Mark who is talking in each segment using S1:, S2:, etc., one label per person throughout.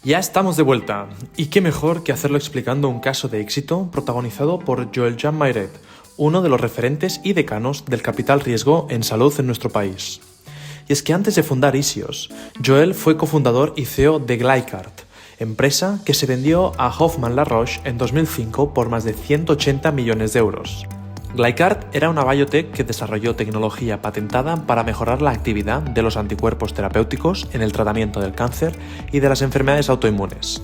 S1: Ya estamos de vuelta, y qué mejor que hacerlo explicando un caso de éxito protagonizado por Joel-Jan Mairet, uno de los referentes y decanos del capital riesgo en salud en nuestro país. Y es que antes de fundar Isios, Joel fue cofundador y CEO de Glycard, empresa que se vendió a Hoffmann La Roche en 2005 por más de 180 millones de euros. Glycard era una biotech que desarrolló tecnología patentada para mejorar la actividad de los anticuerpos terapéuticos en el tratamiento del cáncer y de las enfermedades autoinmunes.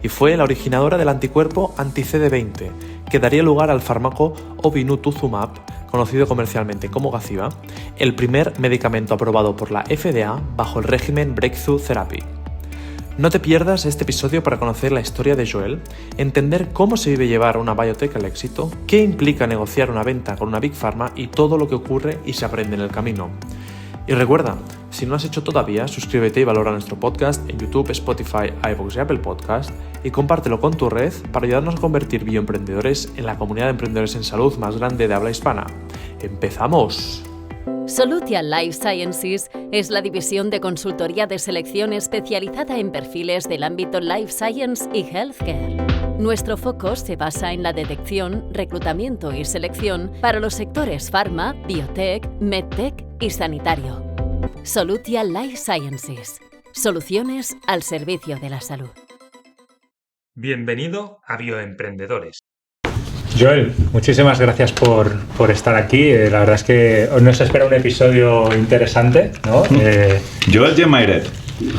S1: Y fue la originadora del anticuerpo anti-CD20, que daría lugar al fármaco Obinutuzumab, conocido comercialmente como Gazyva, el primer medicamento aprobado por la FDA bajo el régimen Breakthrough Therapy. No te pierdas este episodio para conocer la historia de Joel, entender cómo se vive llevar una biotech al éxito, qué implica negociar una venta con una Big Pharma y todo lo que ocurre y se aprende en el camino. Y recuerda, si no lo has hecho todavía, suscríbete y valora nuestro podcast en YouTube, Spotify, iVoox y Apple Podcast y compártelo con tu red para ayudarnos a convertir bioemprendedores en la comunidad de emprendedores en salud más grande de habla hispana. ¡Empezamos!
S2: Solutia Life Sciences es la división de consultoría de selección especializada en perfiles del ámbito Life Science y Healthcare. Nuestro foco se basa en la detección, reclutamiento y selección para los sectores Pharma, Biotech, MedTech y Sanitario. Solutia Life Sciences. Soluciones al servicio de la salud.
S1: Bienvenido a Bioemprendedores.
S3: Joel, muchísimas gracias por estar aquí. La verdad es que nos espera un episodio interesante, ¿no?
S4: Joel-Jan Mairet.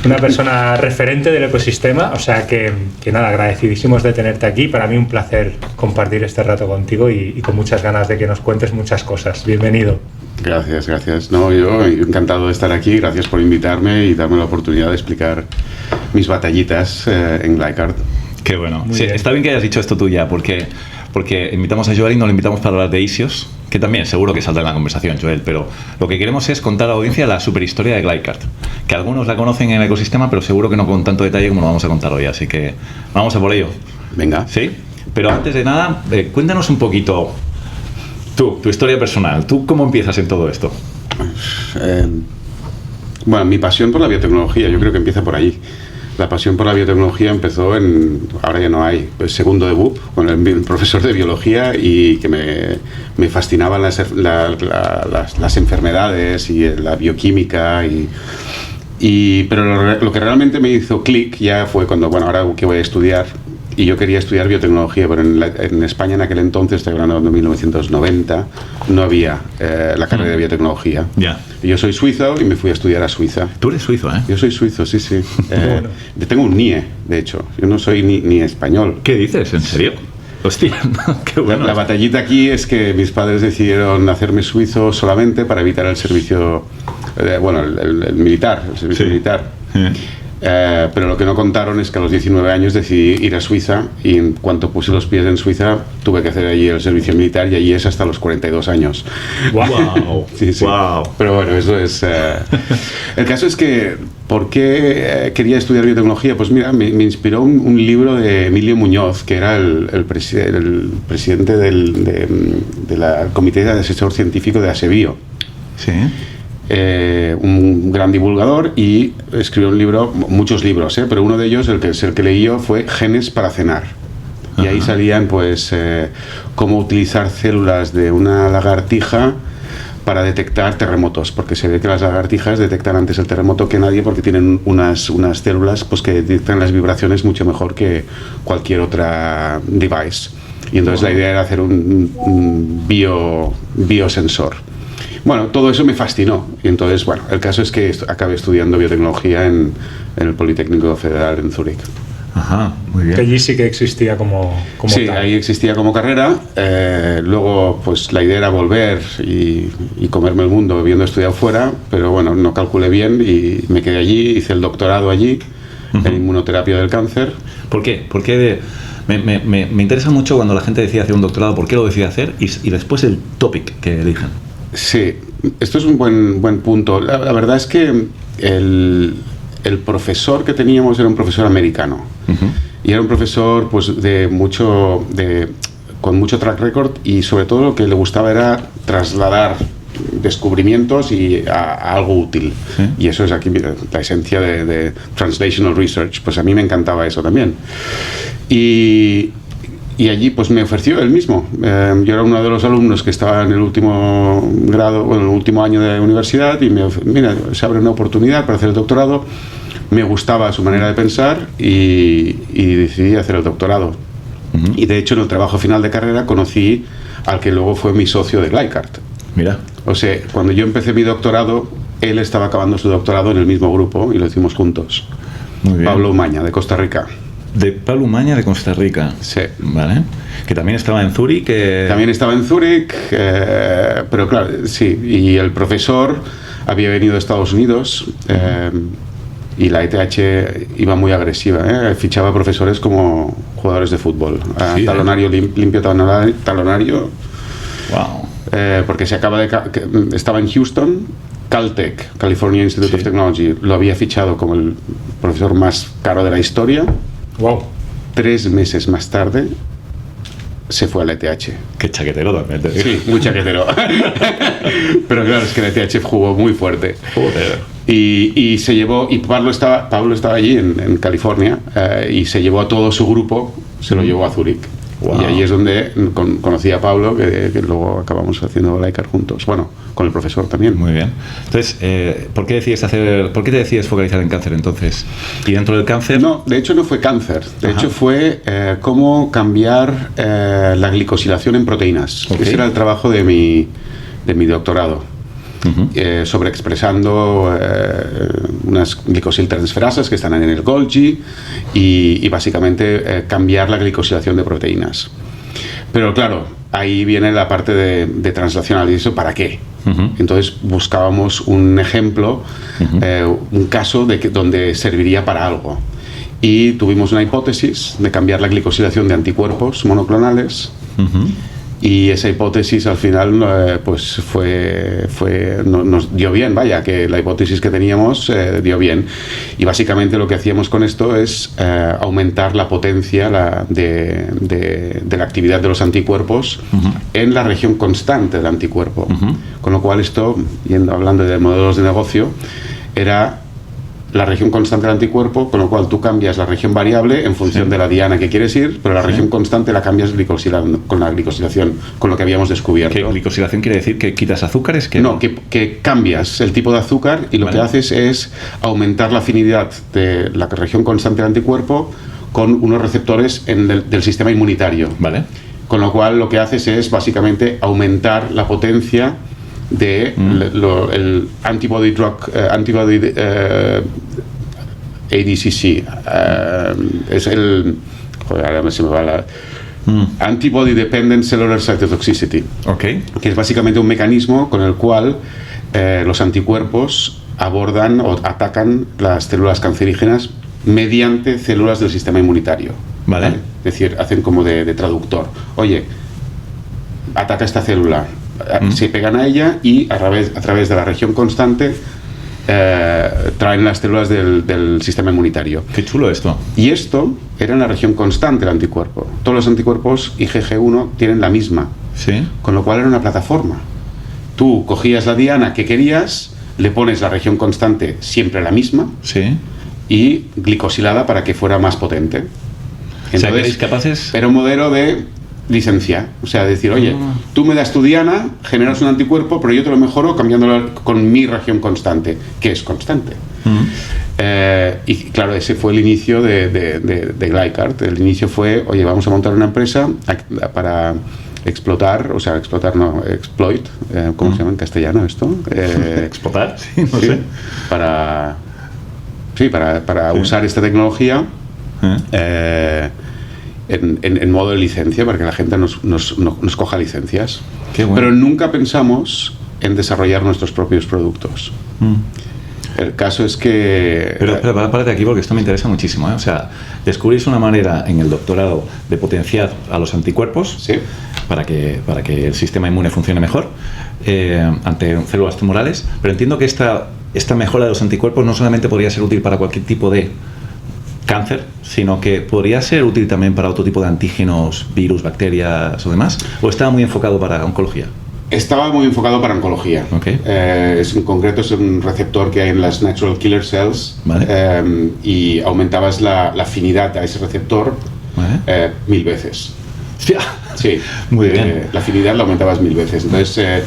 S3: Una persona referente del ecosistema, o sea que nada, agradecidísimos de tenerte aquí. Para mí un placer compartir este rato contigo y con muchas ganas de que nos cuentes muchas cosas. Bienvenido.
S4: Gracias. No, yo encantado de estar aquí. Gracias por invitarme y darme la oportunidad de explicar mis batallitas en Glycard.
S5: Qué bueno.
S3: Muy
S5: Sí,
S3: bien.
S5: está bien que hayas dicho esto tú ya, porque invitamos a Joel y no lo invitamos para hablar de Isios, que también seguro que saldrá en la conversación, Joel, pero lo que queremos es contar a la audiencia la superhistoria de Glycard, que algunos la conocen en el ecosistema, pero seguro que no con tanto detalle como lo vamos a contar hoy, así que vamos a por ello.
S4: Venga.
S5: ¿Sí? Pero antes de nada, cuéntanos un poquito tu historia personal. ¿Tú cómo empiezas en todo esto?
S4: Bueno, mi pasión por la biotecnología, yo creo que empieza por ahí. La pasión por la biotecnología empezó ahora ya no hay, segundo de BUP, con el profesor de biología, y que me fascinaban las enfermedades y la bioquímica, pero lo que realmente me hizo clic ya fue cuando, bueno, ahora que voy a estudiar, y yo quería estudiar biotecnología, pero en España en aquel entonces, estoy hablando de 1990, no había la carrera de biotecnología.
S5: Ya.
S4: Yo soy suizo y me fui a estudiar a Suiza.
S5: Tú eres suizo, ¿eh?
S4: Yo soy suizo, sí.
S3: Bueno.
S4: Tengo un NIE, de hecho. Yo no soy ni español.
S5: ¿Qué dices? ¿En serio? Hostia, qué bueno.
S4: La batallita aquí es que mis padres decidieron hacerme suizo solamente para evitar el servicio, el militar, el servicio
S5: Sí.
S4: militar. Pero lo que no contaron es que a los 19 años decidí ir a Suiza, y en cuanto puse los pies en Suiza tuve que hacer allí el servicio militar, y allí es hasta los 42 años.
S5: Wow.
S4: Sí.
S5: Wow.
S4: Pero bueno, eso es... El caso es que, ¿por qué quería estudiar biotecnología? Pues mira, me inspiró un libro de Emilio Muñoz, que era el presidente del Comité de Asesor Científico de ASEBIO.
S5: Sí.
S4: Un gran divulgador, y escribió muchos libros, pero uno de ellos, el que leí yo, fue Genes para cenar. Y ahí salían cómo utilizar células de una lagartija para detectar terremotos, porque se ve que las lagartijas detectan antes el terremoto que nadie, porque tienen unas células que detectan las vibraciones mucho mejor que cualquier otra device. Y entonces la idea era hacer un biosensor. Bueno, todo eso me fascinó, y entonces, bueno, el caso es que acabé estudiando biotecnología en el Politécnico Federal en Zúrich.
S5: Ajá, muy bien.
S3: Que allí sí que existía como
S4: Sí,
S3: tal.
S4: ahí existía como carrera. Luego, pues la idea era volver y comerme el mundo habiendo estudiado fuera, pero bueno, no calculé bien y me quedé allí, hice el doctorado allí, en inmunoterapia del cáncer.
S5: ¿Por qué? Me interesa mucho cuando la gente decide hacer un doctorado, ¿por qué lo decide hacer? Y después el topic que eligen.
S4: Sí, esto es un buen punto. La verdad es que el profesor que teníamos era un profesor americano. Y era un profesor pues con mucho track record, y sobre todo lo que le gustaba era trasladar descubrimientos y a algo útil.
S5: Sí.
S4: Y eso es aquí la esencia de Translational Research. Pues a mí me encantaba eso también. Y allí pues me ofreció él mismo. Yo era uno de los alumnos que estaba en el último grado, bueno, en el último año de universidad, y mira, se abre una oportunidad para hacer el doctorado. Me gustaba su manera de pensar y decidí hacer el doctorado. Y de hecho en el trabajo final de carrera conocí al que luego fue mi socio de Glycart.
S5: Mira.
S4: O sea, cuando yo empecé mi doctorado, él estaba acabando su doctorado en el mismo grupo y lo hicimos juntos.
S5: Muy bien.
S4: Pablo Umaña, de Costa Rica.
S5: De Pablo Umaña, de Costa Rica.
S4: Sí.
S5: Vale. Que también estaba en Zúrich.
S4: También estaba en Zúrich, pero claro, sí. Y el profesor había venido de Estados Unidos y la ETH iba muy agresiva. Fichaba profesores como jugadores de fútbol.
S5: Sí,
S4: talonario limpio, talonario.
S5: Wow.
S4: Porque estaba en Houston. Caltech, California Institute of Technology, lo había fichado como el profesor más caro de la historia.
S3: Wow.
S4: 3 meses más tarde se fue a la ETH.
S5: Qué chaquetero también. Te digo.
S4: Sí, muy chaquetero. Pero claro, es que la ETH jugó muy fuerte.
S5: Joder.
S4: Y se llevó, y Pablo estaba allí en California, y se llevó a todo su grupo, se lo llevó a Zúrich.
S5: Wow.
S4: Y ahí es donde conocí a Pablo, que luego acabamos haciendo Glycart juntos. Bueno, con el profesor también.
S5: Muy bien. Entonces, ¿por qué te decides focalizar en cáncer entonces? ¿Y dentro del cáncer?
S4: No, de hecho no fue cáncer. De
S5: Ajá.
S4: hecho fue cómo cambiar la glicosilación en proteínas.
S5: Ok.
S4: Ese era el trabajo de mi doctorado. Sobreexpresando unas glicosiltransferasas que están en el Golgi y básicamente cambiar la glicosilación de proteínas. Pero claro, ahí viene la parte de translacional. ¿Y eso para qué? Entonces buscábamos un ejemplo, un caso donde serviría para algo. Y tuvimos una hipótesis de cambiar la glicosilación de anticuerpos monoclonales. Y esa hipótesis al final pues nos dio bien, vaya, que la hipótesis que teníamos dio bien. Y básicamente lo que hacíamos con esto es aumentar la potencia de la actividad de los anticuerpos en la región constante del anticuerpo. Con lo cual esto, hablando de modelos de negocio, era la región constante del anticuerpo, con lo cual tú cambias la región variable en función de la diana que quieres ir, pero la región constante la cambias con la glicosilación, con lo que habíamos descubierto.
S5: ¿Qué glicosilación quiere decir? ¿Que quitas azúcares?
S4: No, que cambias el tipo de azúcar y lo que haces es aumentar la afinidad de la región constante del anticuerpo con unos receptores del sistema inmunitario.
S5: Vale.
S4: Con lo cual lo que haces es básicamente aumentar la potencia de el antibody drug, ADCC, es el, joder, ahora se me va la Antibody Dependent Cellular Cytotoxicity,
S5: Okay.
S4: que es básicamente un mecanismo con el cual los anticuerpos abordan o atacan las células cancerígenas mediante células del sistema inmunitario.
S5: Vale.
S4: Es decir, hacen como de traductor. Oye, ataca esta célula. Se pegan a ella y a través de la región constante traen las células del sistema inmunitario.
S5: Qué chulo esto.
S4: Y esto era en la región constante del anticuerpo. Todos los anticuerpos IgG1 tienen la misma.
S5: Sí.
S4: Con lo cual era una plataforma. Tú cogías la diana que querías, le pones la región constante siempre la misma
S5: Sí.
S4: y glicosilada para que fuera más potente.
S5: O sea, que erais capaces.
S4: Era un modelo de licencia, o sea, decir, oye, tú me das tu diana, generas un anticuerpo, pero yo te lo mejoro cambiándolo con mi región constante, que es constante. Y claro, ese fue el inicio de Glycart. El inicio fue, oye, vamos a montar una empresa para explotar, exploit, ¿cómo se llama en castellano esto?
S5: Explotar, sí, no
S4: Sí,
S5: sé.
S4: para usar esta tecnología en modo de licencia, para que la gente nos coja licencias.
S5: Qué bueno.
S4: Pero nunca pensamos en desarrollar nuestros propios productos. El caso es que...
S5: Pero párate aquí porque esto me interesa muchísimo, ¿eh? O sea, descubrís una manera en el doctorado de potenciar a los anticuerpos
S4: Sí.
S5: para que el sistema inmune funcione mejor ante células tumorales, pero entiendo que esta mejora de los anticuerpos no solamente podría ser útil para cualquier tipo de cáncer, sino que podría ser útil también para otro tipo de antígenos, virus, bacterias o demás, o estaba muy enfocado para oncología.
S4: Estaba muy enfocado para oncología.
S5: Okay.
S4: En concreto es un receptor que hay en las natural killer cells,
S5: Vale.
S4: Y aumentabas la afinidad a ese receptor,
S5: Vale.
S4: 1000 veces.
S5: Hostia.
S4: Sí,
S5: Muy bien.
S4: La afinidad la aumentabas 1000 veces. Entonces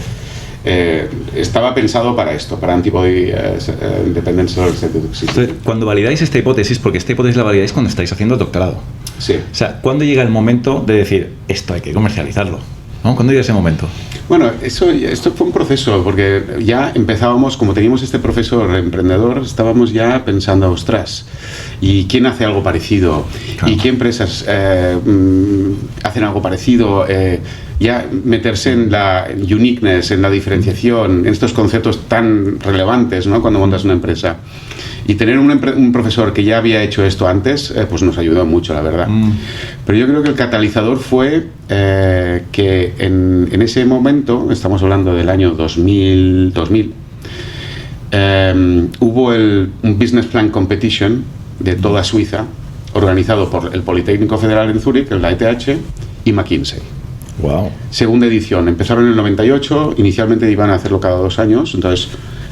S4: estaba pensado para esto, para antibody dependent cellular cytotoxicity.
S5: Entonces, cuando validáis esta hipótesis, porque esta hipótesis la validáis cuando estáis haciendo el doctorado.
S4: Sí.
S5: O sea, ¿cuándo llega el momento de decir, esto hay que comercializarlo? ¿No? ¿Cuándo llega ese momento?
S4: Bueno, esto fue un proceso, porque ya empezábamos, como teníamos este profesor emprendedor, estábamos ya pensando, ostras, ¿y quién hace algo parecido?
S5: Claro.
S4: ¿Y qué empresas hacen algo parecido? Ya meterse en la uniqueness, en la diferenciación, en estos conceptos tan relevantes, ¿no?, cuando montas una empresa. Y tener un profesor que ya había hecho esto antes, pues nos ayudó mucho, la verdad. Pero yo creo que el catalizador fue que en ese momento, estamos hablando del año 2000, hubo un Business Plan Competition de toda Suiza, organizado por el Politécnico Federal en Zúrich, el ETH, y McKinsey.
S5: Wow.
S4: Segunda edición. Empezaron en el 98, inicialmente iban a hacerlo cada 2 años, entonces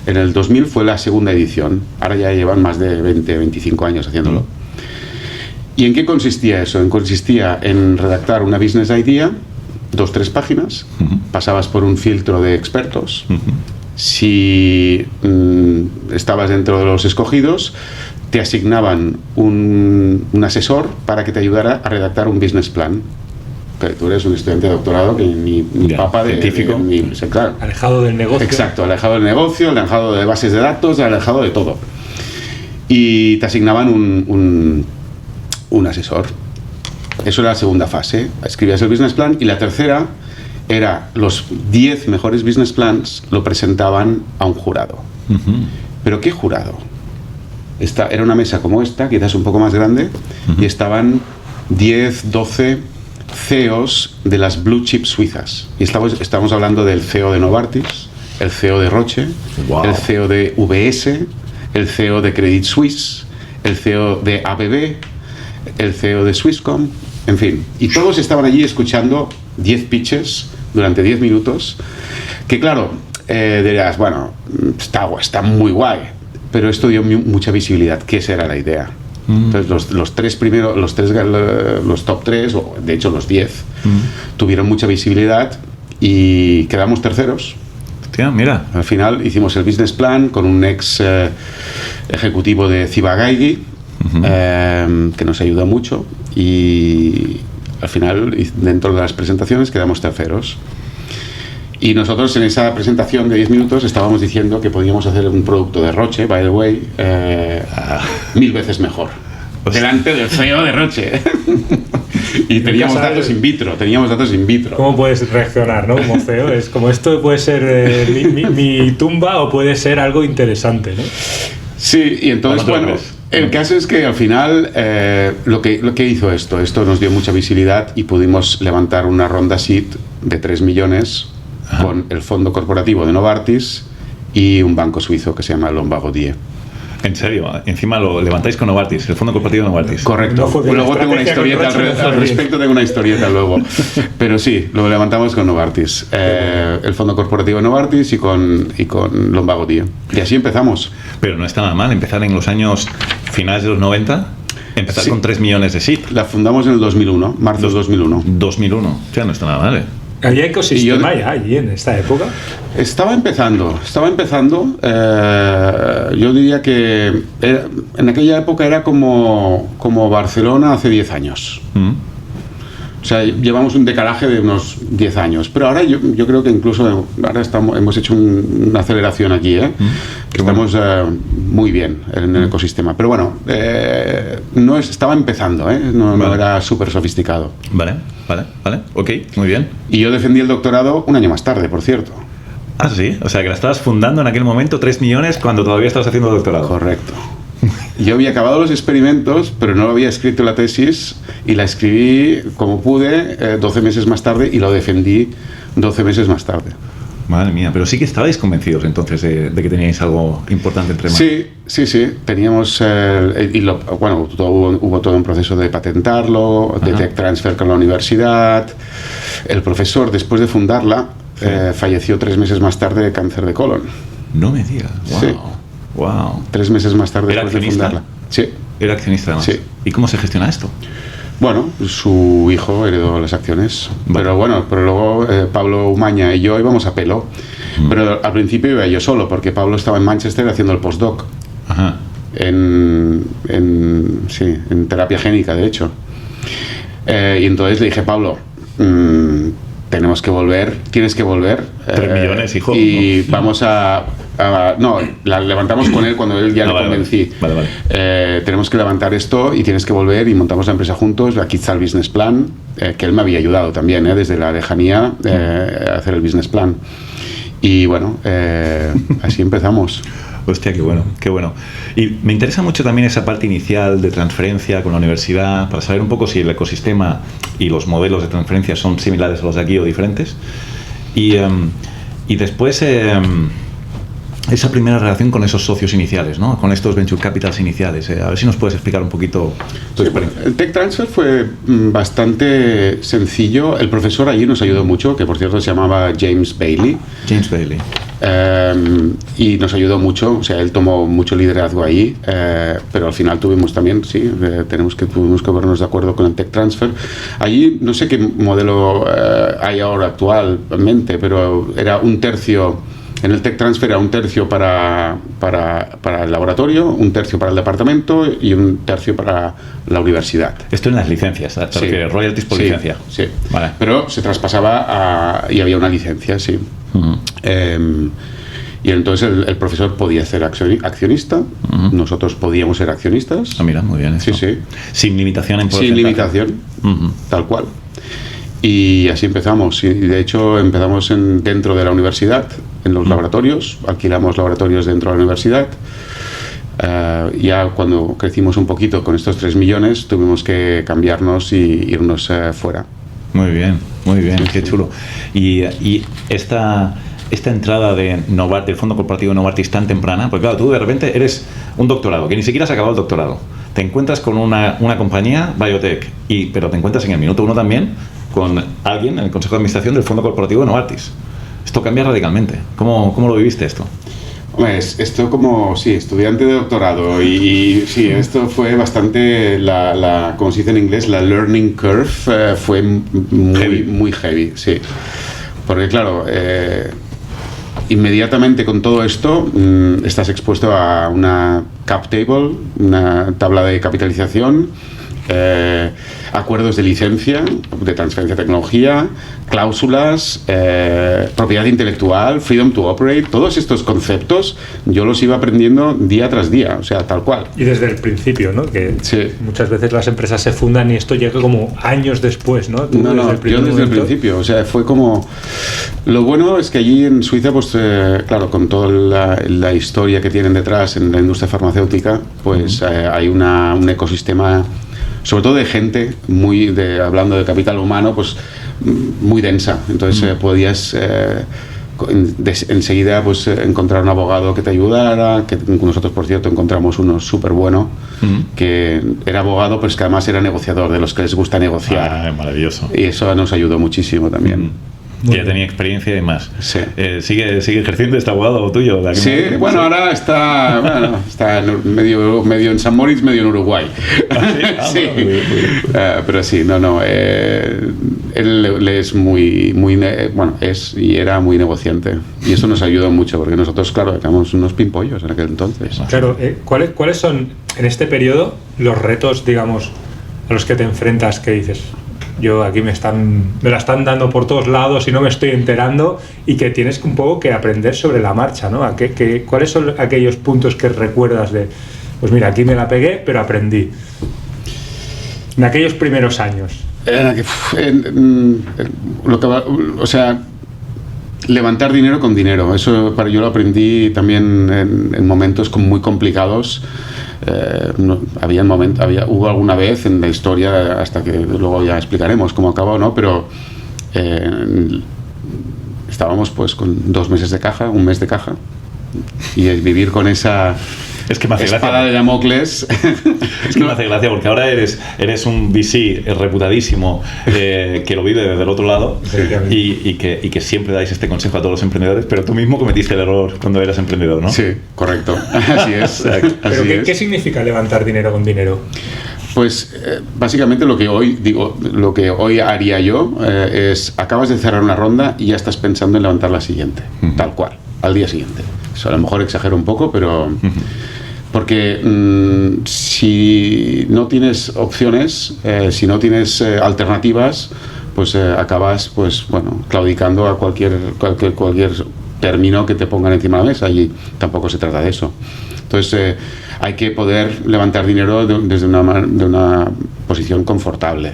S4: en el 2000 fue la segunda edición. Ahora ya llevan más de 20, 25 años haciéndolo. ¿Y en qué consistía eso? Consistía en redactar una business idea, 2-3 páginas, pasabas por un filtro de expertos. Si estabas dentro de los escogidos, te asignaban un asesor para que te ayudara a redactar un business plan. Pero tú eres un estudiante de doctorado que ni papa de
S5: científico.
S4: Claro.
S3: Alejado del negocio.
S4: Exacto, alejado del negocio, alejado de bases de datos, alejado de todo. Y te asignaban un asesor. Eso era la segunda fase. Escribías el business plan, y la tercera era los 10 mejores business plans lo presentaban a un jurado. ¿Pero qué jurado? Era una mesa como esta, quizás un poco más grande, y estaban 10, 12 CEOs de las blue chip suizas. Y estamos hablando del CEO de Novartis, el CEO de Roche,
S5: Wow.
S4: el CEO de VS, el CEO de Credit Suisse, el CEO de ABB, el CEO de Swisscom, en fin. Y todos estaban allí escuchando 10 pitches durante 10 minutos, que claro, dirás, bueno, está muy guay, pero esto dio mucha visibilidad, que esa era la idea. Entonces los tres primeros, los top 3, o de hecho los 10, tuvieron mucha visibilidad y quedamos terceros.
S5: Hostia, mira.
S4: Al final hicimos el business plan con un ex ejecutivo de Ciba-Geigy, que nos ayudó mucho, y al final dentro de las presentaciones quedamos terceros. Y nosotros en esa presentación de 10 minutos estábamos diciendo que podíamos hacer un producto de Roche, by the way, 1000 veces mejor. Delante del CEO de Roche. Y teníamos datos in vitro.
S3: ¿Cómo puedes reaccionar, no? Como CEO, es como esto puede ser mi tumba o puede ser algo interesante, ¿no?
S4: Sí, y entonces, bueno, el caso es que al final lo que hizo esto nos dio mucha visibilidad y pudimos levantar una ronda seed de 3 millones con el fondo corporativo de Novartis y un banco suizo que se llama Lombard Odier.
S5: En serio, encima lo levantáis con Novartis, el fondo corporativo de Novartis.
S4: Correcto.
S3: No fue bien,
S4: Luego tengo una historieta al respecto, tengo una historieta luego. Pero sí, lo levantamos con Novartis. El fondo corporativo de Novartis y con Lombard Odier. Y así empezamos.
S5: Pero no está nada mal empezar en los años finales de los 90, empezar
S4: Sí.
S5: con 3 millones de seed.
S4: La fundamos en el 2001, marzo del 2001.
S5: 2001. O sea, no está nada mal, ¿eh?
S3: ¿Había ecosistema ya allí en esta época?
S4: Estaba empezando. Yo diría que en aquella época era como Barcelona hace 10 años. O sea, llevamos un decalaje de unos 10 años. Pero ahora yo creo que incluso ahora hemos hecho una aceleración aquí, que estamos muy bien en el ecosistema. Pero bueno, estaba empezando, no era súper sofisticado.
S5: Vale. Ok, muy bien.
S4: Y yo defendí el doctorado un año más tarde, por cierto.
S5: Ah, sí. O sea, que la estabas fundando en aquel momento 3 millones cuando todavía estabas haciendo doctorado.
S4: Correcto. Yo había acabado los experimentos, pero no había escrito la tesis y la escribí como pude 12 meses más tarde y lo defendí 12 meses más tarde.
S5: Madre mía, pero sí que estabais convencidos entonces de que teníais algo importante entre manos.
S4: Sí. Teníamos, hubo todo un proceso de patentarlo, de tech transfer con la universidad. El profesor, después de fundarla, falleció 3 meses más tarde de cáncer de colon.
S5: No me digas. Wow.
S4: Sí.
S5: Wow.
S4: 3 meses más tarde
S5: ¿Era
S4: después de
S5: accionista?
S4: fundarla. Sí.
S5: Era accionista además.
S4: Sí.
S5: ¿Y cómo se gestiona esto?
S4: Bueno, su hijo heredó las acciones.
S5: Vale.
S4: Pero luego Pablo Umaña y yo íbamos a pelo. Pero al principio iba yo solo, porque Pablo estaba en Manchester haciendo el postdoc.
S5: Ajá.
S4: En terapia génica, de hecho. Y entonces le dije, Pablo, tienes que volver.
S5: 3 millones, hijo.
S4: Y vamos no, la levantamos con él cuando él ya le convencí.
S5: Vale.
S4: Tenemos que levantar esto y tienes que volver, y montamos la empresa juntos. Aquí está el business plan, que él me había ayudado también, desde la lejanía, a hacer el business plan. Y bueno, así empezamos.
S5: Hostia, qué bueno, qué bueno. Y me interesa mucho también esa parte inicial de transferencia con la universidad, para saber un poco si el ecosistema y los modelos de transferencia son similares a los de aquí o diferentes. Y después esa primera relación con esos socios iniciales, ¿no? Con estos venture capitals iniciales. A ver si nos puedes explicar un poquito tu experiencia.
S4: El Tech Transfer fue bastante sencillo. El profesor allí nos ayudó mucho, que por cierto se llamaba James Bailey.
S5: James Bailey.
S4: Y nos ayudó mucho, o sea, él tomó mucho liderazgo ahí, pero al final tuvimos también, tuvimos que ponernos de acuerdo con el Tech Transfer. Allí no sé qué modelo hay ahora actualmente, pero era un tercio. En el Tech Transfer era un tercio para el laboratorio, un tercio para el departamento y un tercio para la universidad.
S5: Esto en las licencias, porque royalties por licencia.
S4: Sí,
S5: vale.
S4: Pero se traspasaba y había una licencia, sí. Y entonces el profesor podía ser accionista, nosotros podíamos ser accionistas.
S5: Ah, mira, muy bien. Eso.
S4: Sí.
S5: Sin limitación en porcentaje.
S4: Sin limitación, tal cual. Y así empezamos. Y de hecho empezamos dentro de la universidad, en los laboratorios, alquilamos laboratorios dentro de la universidad. Ya cuando crecimos un poquito con estos 3 millones, tuvimos que cambiarnos y irnos fuera.
S5: Muy bien, qué chulo. Y esta entrada de Novartis, del fondo corporativo Novartis tan temprana, porque claro, tú de repente eres un doctorado, que ni siquiera has acabado el doctorado. Te encuentras con una compañía, biotech, pero te encuentras en el minuto 1 también con alguien en el consejo de administración del fondo corporativo de Novartis. Esto cambia radicalmente. ¿Cómo lo viviste esto?
S4: Esto como, estudiante de doctorado y esto fue bastante, como se dice en inglés, la learning curve fue muy heavy, sí. Porque claro, inmediatamente con todo esto estás expuesto a una cap table, una tabla de capitalización, acuerdos de licencia, de transferencia de tecnología, cláusulas, propiedad intelectual, freedom to operate. Todos estos conceptos yo los iba aprendiendo día tras día, o sea, tal cual.
S3: Y desde el principio, ¿no? Que muchas veces las empresas se fundan y esto llega como años después, ¿no?
S4: Yo desde el principio, o sea, fue como... Lo bueno es que allí en Suiza, pues claro, con toda la historia que tienen detrás en la industria farmacéutica, pues hay un ecosistema, sobre todo de gente, hablando de capital humano, pues muy densa. Entonces podías enseguida pues encontrar un abogado que te ayudara, que nosotros por cierto encontramos uno súper bueno, que era abogado, pero es que además era negociador, de los que les gusta negociar.
S5: Maravilloso.
S4: Y eso nos ayudó muchísimo también.
S5: Ya tenía experiencia y más.
S4: Sí.
S5: ¿Sigue ejerciendo este abogado tuyo?
S4: Ahora está medio en San Moritz, medio en Uruguay.
S5: Sí.
S4: Pero sí, él es es y era muy negociante. Y eso nos ayudó mucho, porque nosotros, claro, éramos unos pimpollos en aquel entonces.
S3: Claro, ¿cuáles son en este periodo los retos, digamos, a los que te enfrentas, que dices... Yo aquí me la están dando por todos lados y no me estoy enterando, y que tienes un poco que aprender sobre la marcha, ¿no? ¿Cuáles son aquellos puntos que recuerdas de, pues mira, aquí me la pegué, pero aprendí? En aquellos primeros años.
S4: Levantar dinero con dinero. Eso yo lo aprendí también en momentos muy complicados. Hubo alguna vez en la historia, hasta que luego ya explicaremos cómo acabó, ¿no? Pero estábamos pues con 2 meses de caja, 1 mes de caja, y vivir con esa
S5: Es que me hace
S4: espada
S5: gracia.
S4: de Damocles.
S5: Es que me hace gracia porque ahora eres un VC reputadísimo que lo vive desde el otro lado y que siempre dais este consejo a todos los emprendedores, pero tú mismo cometiste el error cuando eras emprendedor, ¿no?
S4: Sí, correcto. Así es.
S3: ¿Pero qué significa levantar dinero con dinero?
S4: Pues básicamente lo que hoy haría yo es acabas de cerrar una ronda y ya estás pensando en levantar la siguiente, tal cual, al día siguiente. Eso a lo mejor exagero un poco, pero porque si no tienes opciones, si no tienes alternativas, pues acabas claudicando a cualquier término que te pongan encima de la mesa, y tampoco se trata de eso. Entonces hay que poder levantar dinero desde una posición confortable,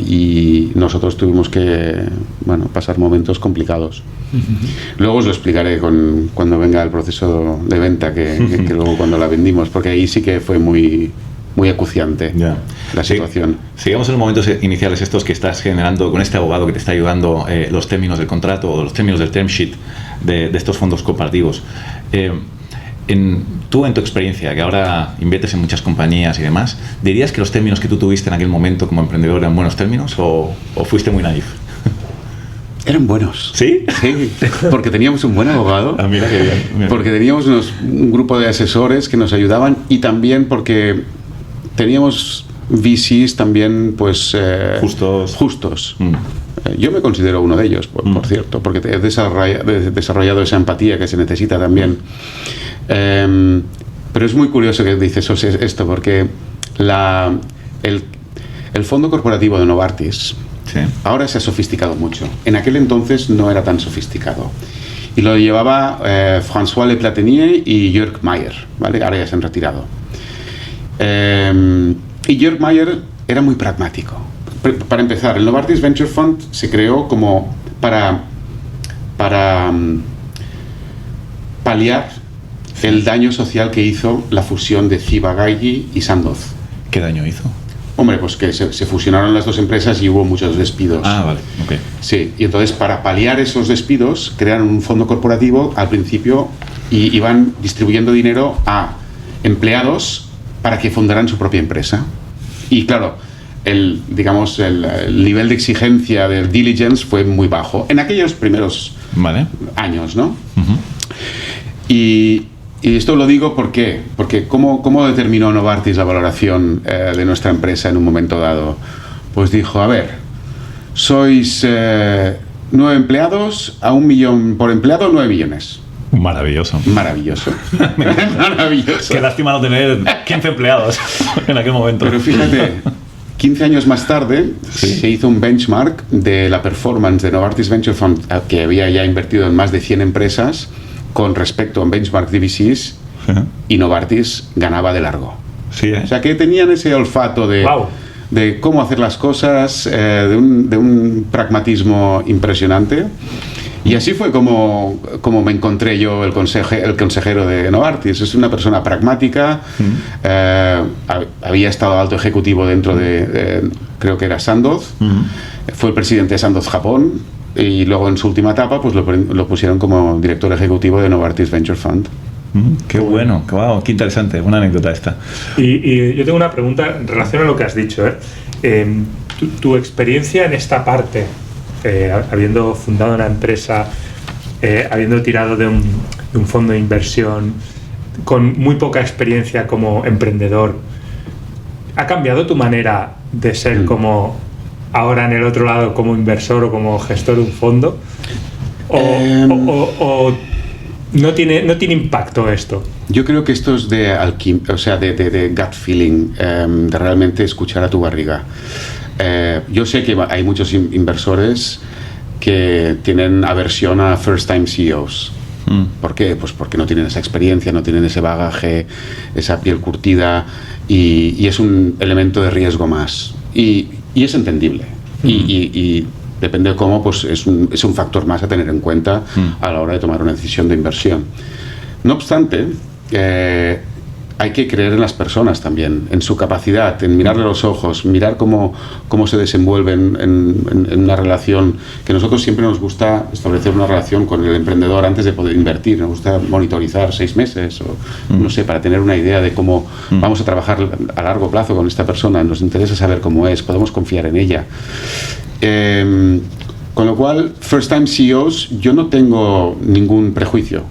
S4: y nosotros tuvimos que pasar momentos complicados. Luego os lo explicaré cuando venga el proceso de venta, que luego cuando la vendimos, porque ahí sí que fue muy acuciante la situación.
S5: Sigamos en los momentos iniciales estos que estás generando con este abogado que te está ayudando, los términos del contrato o los términos del term sheet de estos fondos cooperativos. Tú, en tu experiencia, que ahora inviertes en muchas compañías y demás, ¿dirías que los términos que tú tuviste en aquel momento como emprendedor eran buenos términos o fuiste muy naif?
S4: Eran buenos.
S5: ¿Sí?
S4: Sí, porque teníamos un buen abogado.
S5: Ah, mira qué bien. Mira.
S4: Porque teníamos un grupo de asesores que nos ayudaban, y también porque teníamos VCs también justos. Yo me considero uno de ellos, por cierto, porque he desarrollado esa empatía que se necesita también. Pero es muy curioso que dices esto, porque el fondo corporativo de Novartis ahora se ha sofisticado mucho. En aquel entonces no era tan sofisticado. Y lo llevaba François Le Platinier y Jörg Mayer, ¿vale? Ahora ya se han retirado. Y Jörg Mayer era muy pragmático. Para empezar, el Novartis Venture Fund se creó como para paliar el daño social que hizo la fusión de Ciba-Geigy y Sandoz.
S5: ¿Qué daño hizo?
S4: Hombre, pues que se fusionaron las dos empresas y hubo muchos despidos.
S5: Ah, vale, ok.
S4: Sí, y entonces para paliar esos despidos crearon un fondo corporativo al principio y iban distribuyendo dinero a empleados para que fundaran su propia empresa. Y claro, el nivel de exigencia del diligence fue muy bajo en aquellos primeros años, ¿no? Y esto lo digo porque ¿cómo determinó Novartis la valoración de nuestra empresa en un momento dado? Pues dijo, a ver, sois 9 empleados, a 1 millón por empleado, 9 millones.
S5: Maravilloso.
S4: Maravilloso. Maravilloso.
S5: Qué lástima no tener 15 empleados en aquel momento.
S4: Pero fíjate, 15 años más tarde se hizo un benchmark de la performance de Novartis Venture Fund, que había ya invertido en más de 100 empresas, con respecto a un benchmark de VCs, y Novartis ganaba de largo.
S5: Sí,
S4: O sea que tenían ese olfato de cómo hacer las cosas, de un pragmatismo impresionante. Y así fue como me encontré yo el consejero de Novartis. Es una persona pragmática, había estado alto ejecutivo dentro de creo que era Sandoz, fue el presidente de Sandoz Japón, y luego en su última etapa pues lo pusieron como director ejecutivo de Novartis Venture Fund.
S5: Qué bueno, qué interesante, una anécdota esta.
S3: Y yo tengo una pregunta en relación a lo que has dicho. Tu experiencia en esta parte, habiendo fundado una empresa, habiendo tirado de un fondo de inversión, con muy poca experiencia como emprendedor, ¿ha cambiado tu manera de ser como ahora en el otro lado, como inversor o como gestor de un fondo? ¿O no tiene impacto esto?
S4: Yo creo que esto es de gut feeling, de realmente escuchar a tu barriga. Yo sé que hay muchos inversores que tienen aversión a first time CEOs. ¿Por qué? Pues porque no tienen esa experiencia, no tienen ese bagaje, esa piel curtida, y es un elemento de riesgo más. Y es entendible. Y depende de cómo, pues es un factor más a tener en cuenta a la hora de tomar una decisión de inversión. No obstante, hay que creer en las personas también, en su capacidad, en mirarle a los ojos, mirar cómo se desenvuelven en una relación, que nosotros siempre nos gusta establecer una relación con el emprendedor antes de poder invertir, nos gusta monitorizar 6 meses o no sé, para tener una idea de cómo vamos a trabajar a largo plazo con esta persona, nos interesa saber cómo es, podemos confiar en ella. Con lo cual, First Time CEOs, yo no tengo ningún prejuicio.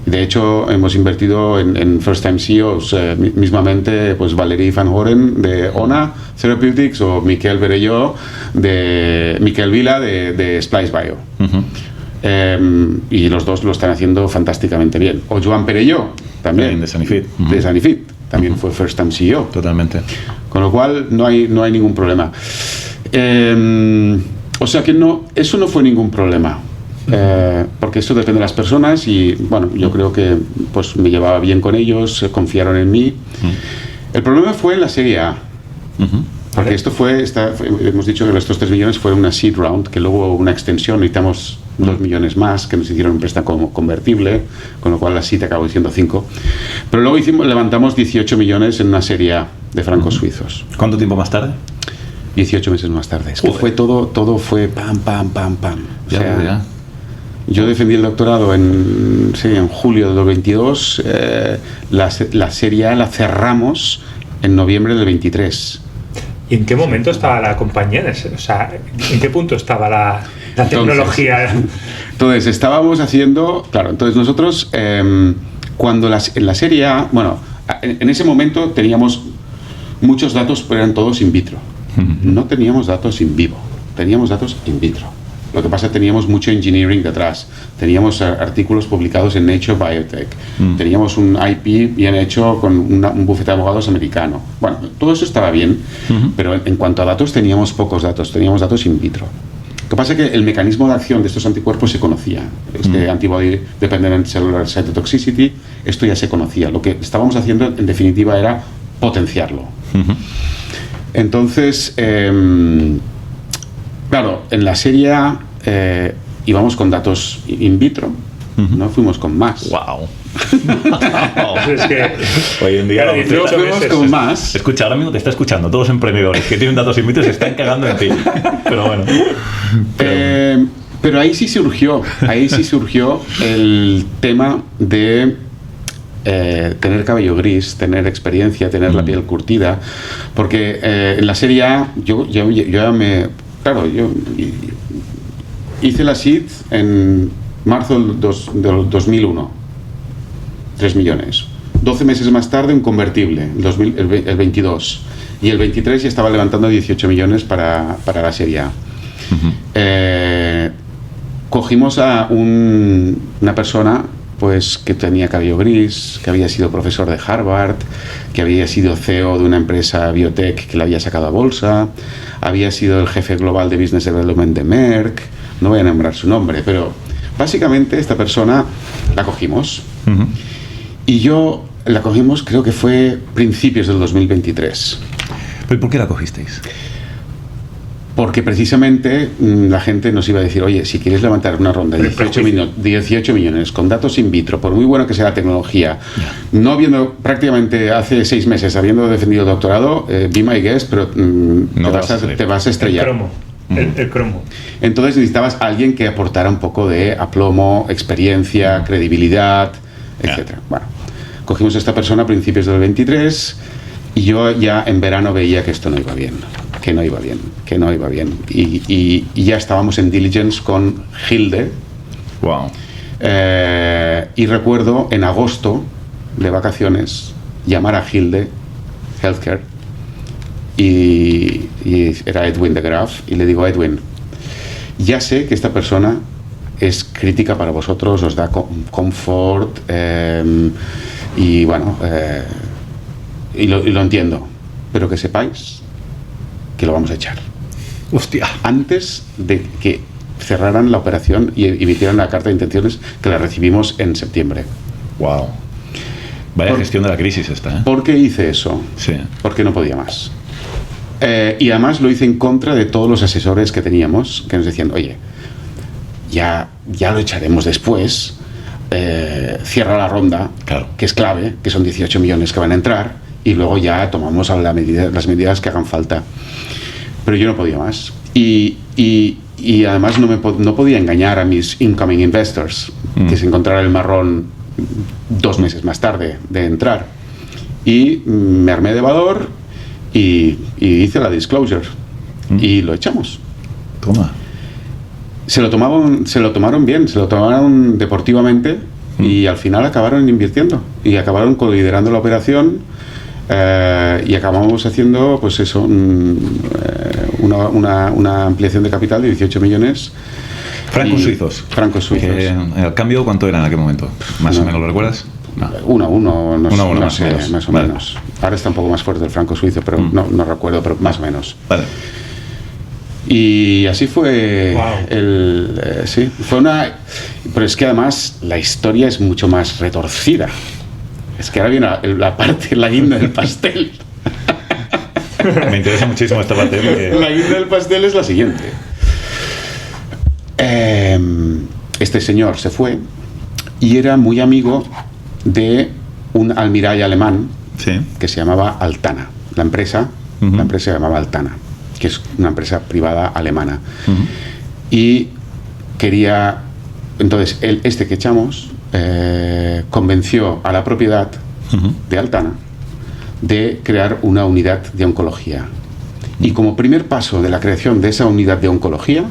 S4: De hecho, hemos invertido en First Time CEOs mismamente, pues Valerie Van Horen de ONA Therapeutics o Miquel Vila de Splice Bio. Y los dos lo están haciendo fantásticamente bien. O Joan Perelló, también,
S5: de Sanifit.
S4: De Sanifit, también fue First Time CEO.
S5: Totalmente.
S4: Con lo cual, no hay ningún problema. O sea que eso no fue ningún problema. Porque esto depende de las personas y bueno, yo creo que pues me llevaba bien con ellos, confiaron en mí. El problema fue en la Serie A, porque hemos dicho que estos 3 millones fueron una seed round, que luego hubo una extensión, necesitamos 2 millones más, que nos hicieron un préstamo convertible, con lo cual la seed acabó diciendo 5, pero luego levantamos 18 millones en una Serie A de francos suizos.
S5: ¿Cuánto tiempo más tarde?
S4: 18 meses más tarde. Es que fue todo fue pam, pam, pam, pam. O sea, yo defendí el doctorado en julio de 2022, la Serie A la cerramos en noviembre del 23.
S3: ¿Y en qué momento estaba la compañía? O sea, ¿en qué punto estaba la tecnología?
S4: Entonces, estábamos haciendo... Claro, entonces nosotros, cuando en la Serie A... Bueno, en ese momento teníamos muchos datos, pero eran todos in vitro. No teníamos datos in vivo, teníamos datos in vitro. Lo que pasa es que teníamos mucho engineering detrás. Teníamos artículos publicados en Nature Biotech. Teníamos un IP bien hecho con un bufete de abogados americano. Bueno, todo eso estaba bien, pero en cuanto a datos teníamos pocos datos. Teníamos datos in vitro. Lo que pasa es que el mecanismo de acción de estos anticuerpos se conocía. Antibody Dependent Cellular Cytotoxicity, esto ya se conocía. Lo que estábamos haciendo, en definitiva, era potenciarlo. Entonces... claro, en la Serie A íbamos con datos in vitro, no fuimos con más.
S5: ¡Wow!
S3: Es que
S5: hoy en día
S4: fuimos con más.
S5: Escucha, ahora mismo te está escuchando todos los emprendedores que tienen datos in vitro se están cagando en ti. Pero bueno.
S4: Pero ahí sí surgió el tema de tener cabello gris, tener experiencia, tener la piel curtida, porque en la Serie A yo hice la seed en marzo del 2001, 3 millones. 12 meses más tarde un convertible, el 22. Y el 23 ya estaba levantando 18 millones para la Serie A. Cogimos a una persona pues que tenía cabello gris, que había sido profesor de Harvard, que había sido CEO de una empresa biotech que la había sacado a bolsa, había sido el jefe global de Business Development de Merck, no voy a nombrar su nombre, pero básicamente esta persona la cogimos. Y yo la cogimos, creo que fue principios del 2023.
S5: ¿Pero por qué la cogisteis?
S4: Porque precisamente la gente nos iba a decir, oye, si quieres levantar una ronda de 18 millones con datos in vitro, por muy bueno que sea la tecnología, no habiendo prácticamente hace 6 meses habiendo defendido el doctorado, be my guest, pero te vas a estrellar.
S3: El cromo.
S4: Entonces necesitabas a alguien que aportara un poco de aplomo, experiencia, credibilidad, etcétera. Bueno, cogimos a esta persona a principios del 23 y yo ya en verano veía que esto no iba bien. Que no iba bien. Y ya estábamos en diligence con Hilde.
S5: Wow.
S4: Y recuerdo en agosto de vacaciones llamar a Hilde Healthcare y era Edwin de Graaf y le digo, Edwin, ya sé que esta persona es crítica para vosotros, os da confort y bueno, y lo entiendo, pero que sepáis que lo vamos a echar.
S5: Hostia.
S4: Antes de que cerraran la operación y emitieran la carta de intenciones, que la recibimos en septiembre.
S5: Wow. Vaya gestión de la crisis esta, ¿eh?
S4: ¿Por qué hice eso?
S5: Sí.
S4: Porque no podía más. Y además lo hice en contra de todos los asesores que teníamos, que nos decían, oye, ya lo echaremos después, cierra la ronda,
S5: Claro.
S4: que es clave, que son 18 millones que van a entrar, y luego ya tomamos las medidas que hagan falta. Pero yo no podía más. Y además no podía engañar a mis incoming investors, que se encontraran el marrón 2 meses más tarde de entrar. Y me armé de valor y hice la disclosure. Y lo echamos.
S5: Toma.
S4: Se lo tomaron bien, se lo tomaron deportivamente y al final acabaron invirtiendo y acabaron liderando la operación y acabamos haciendo, pues eso, una ampliación de capital de 18 millones.
S5: Francos suizos.
S4: Francos suizos.
S5: ¿El cambio cuánto era en aquel momento? ¿Más o menos lo recuerdas? No.
S4: 1-1, no sé,
S5: menos.
S4: más o
S5: Vale.
S4: menos. Ahora está un poco más fuerte el franco suizo, pero no recuerdo, pero más o menos.
S5: Vale.
S4: Y así fue.
S3: Wow.
S4: Sí, fue una. Pero es que además la historia es mucho más retorcida. Es que ahora viene la parte, la guinda del pastel.
S5: Me interesa muchísimo esta parte. Porque...
S4: La guinda del pastel es la siguiente. Este señor se fue y era muy amigo de un almirall alemán
S5: Sí.
S4: que se llamaba Altana. La empresa se llamaba Altana, que es una empresa privada alemana. Y quería, entonces, este que echamos convenció a la propiedad de Altana de crear una unidad de oncología. Y como primer paso de la creación de esa unidad de oncología,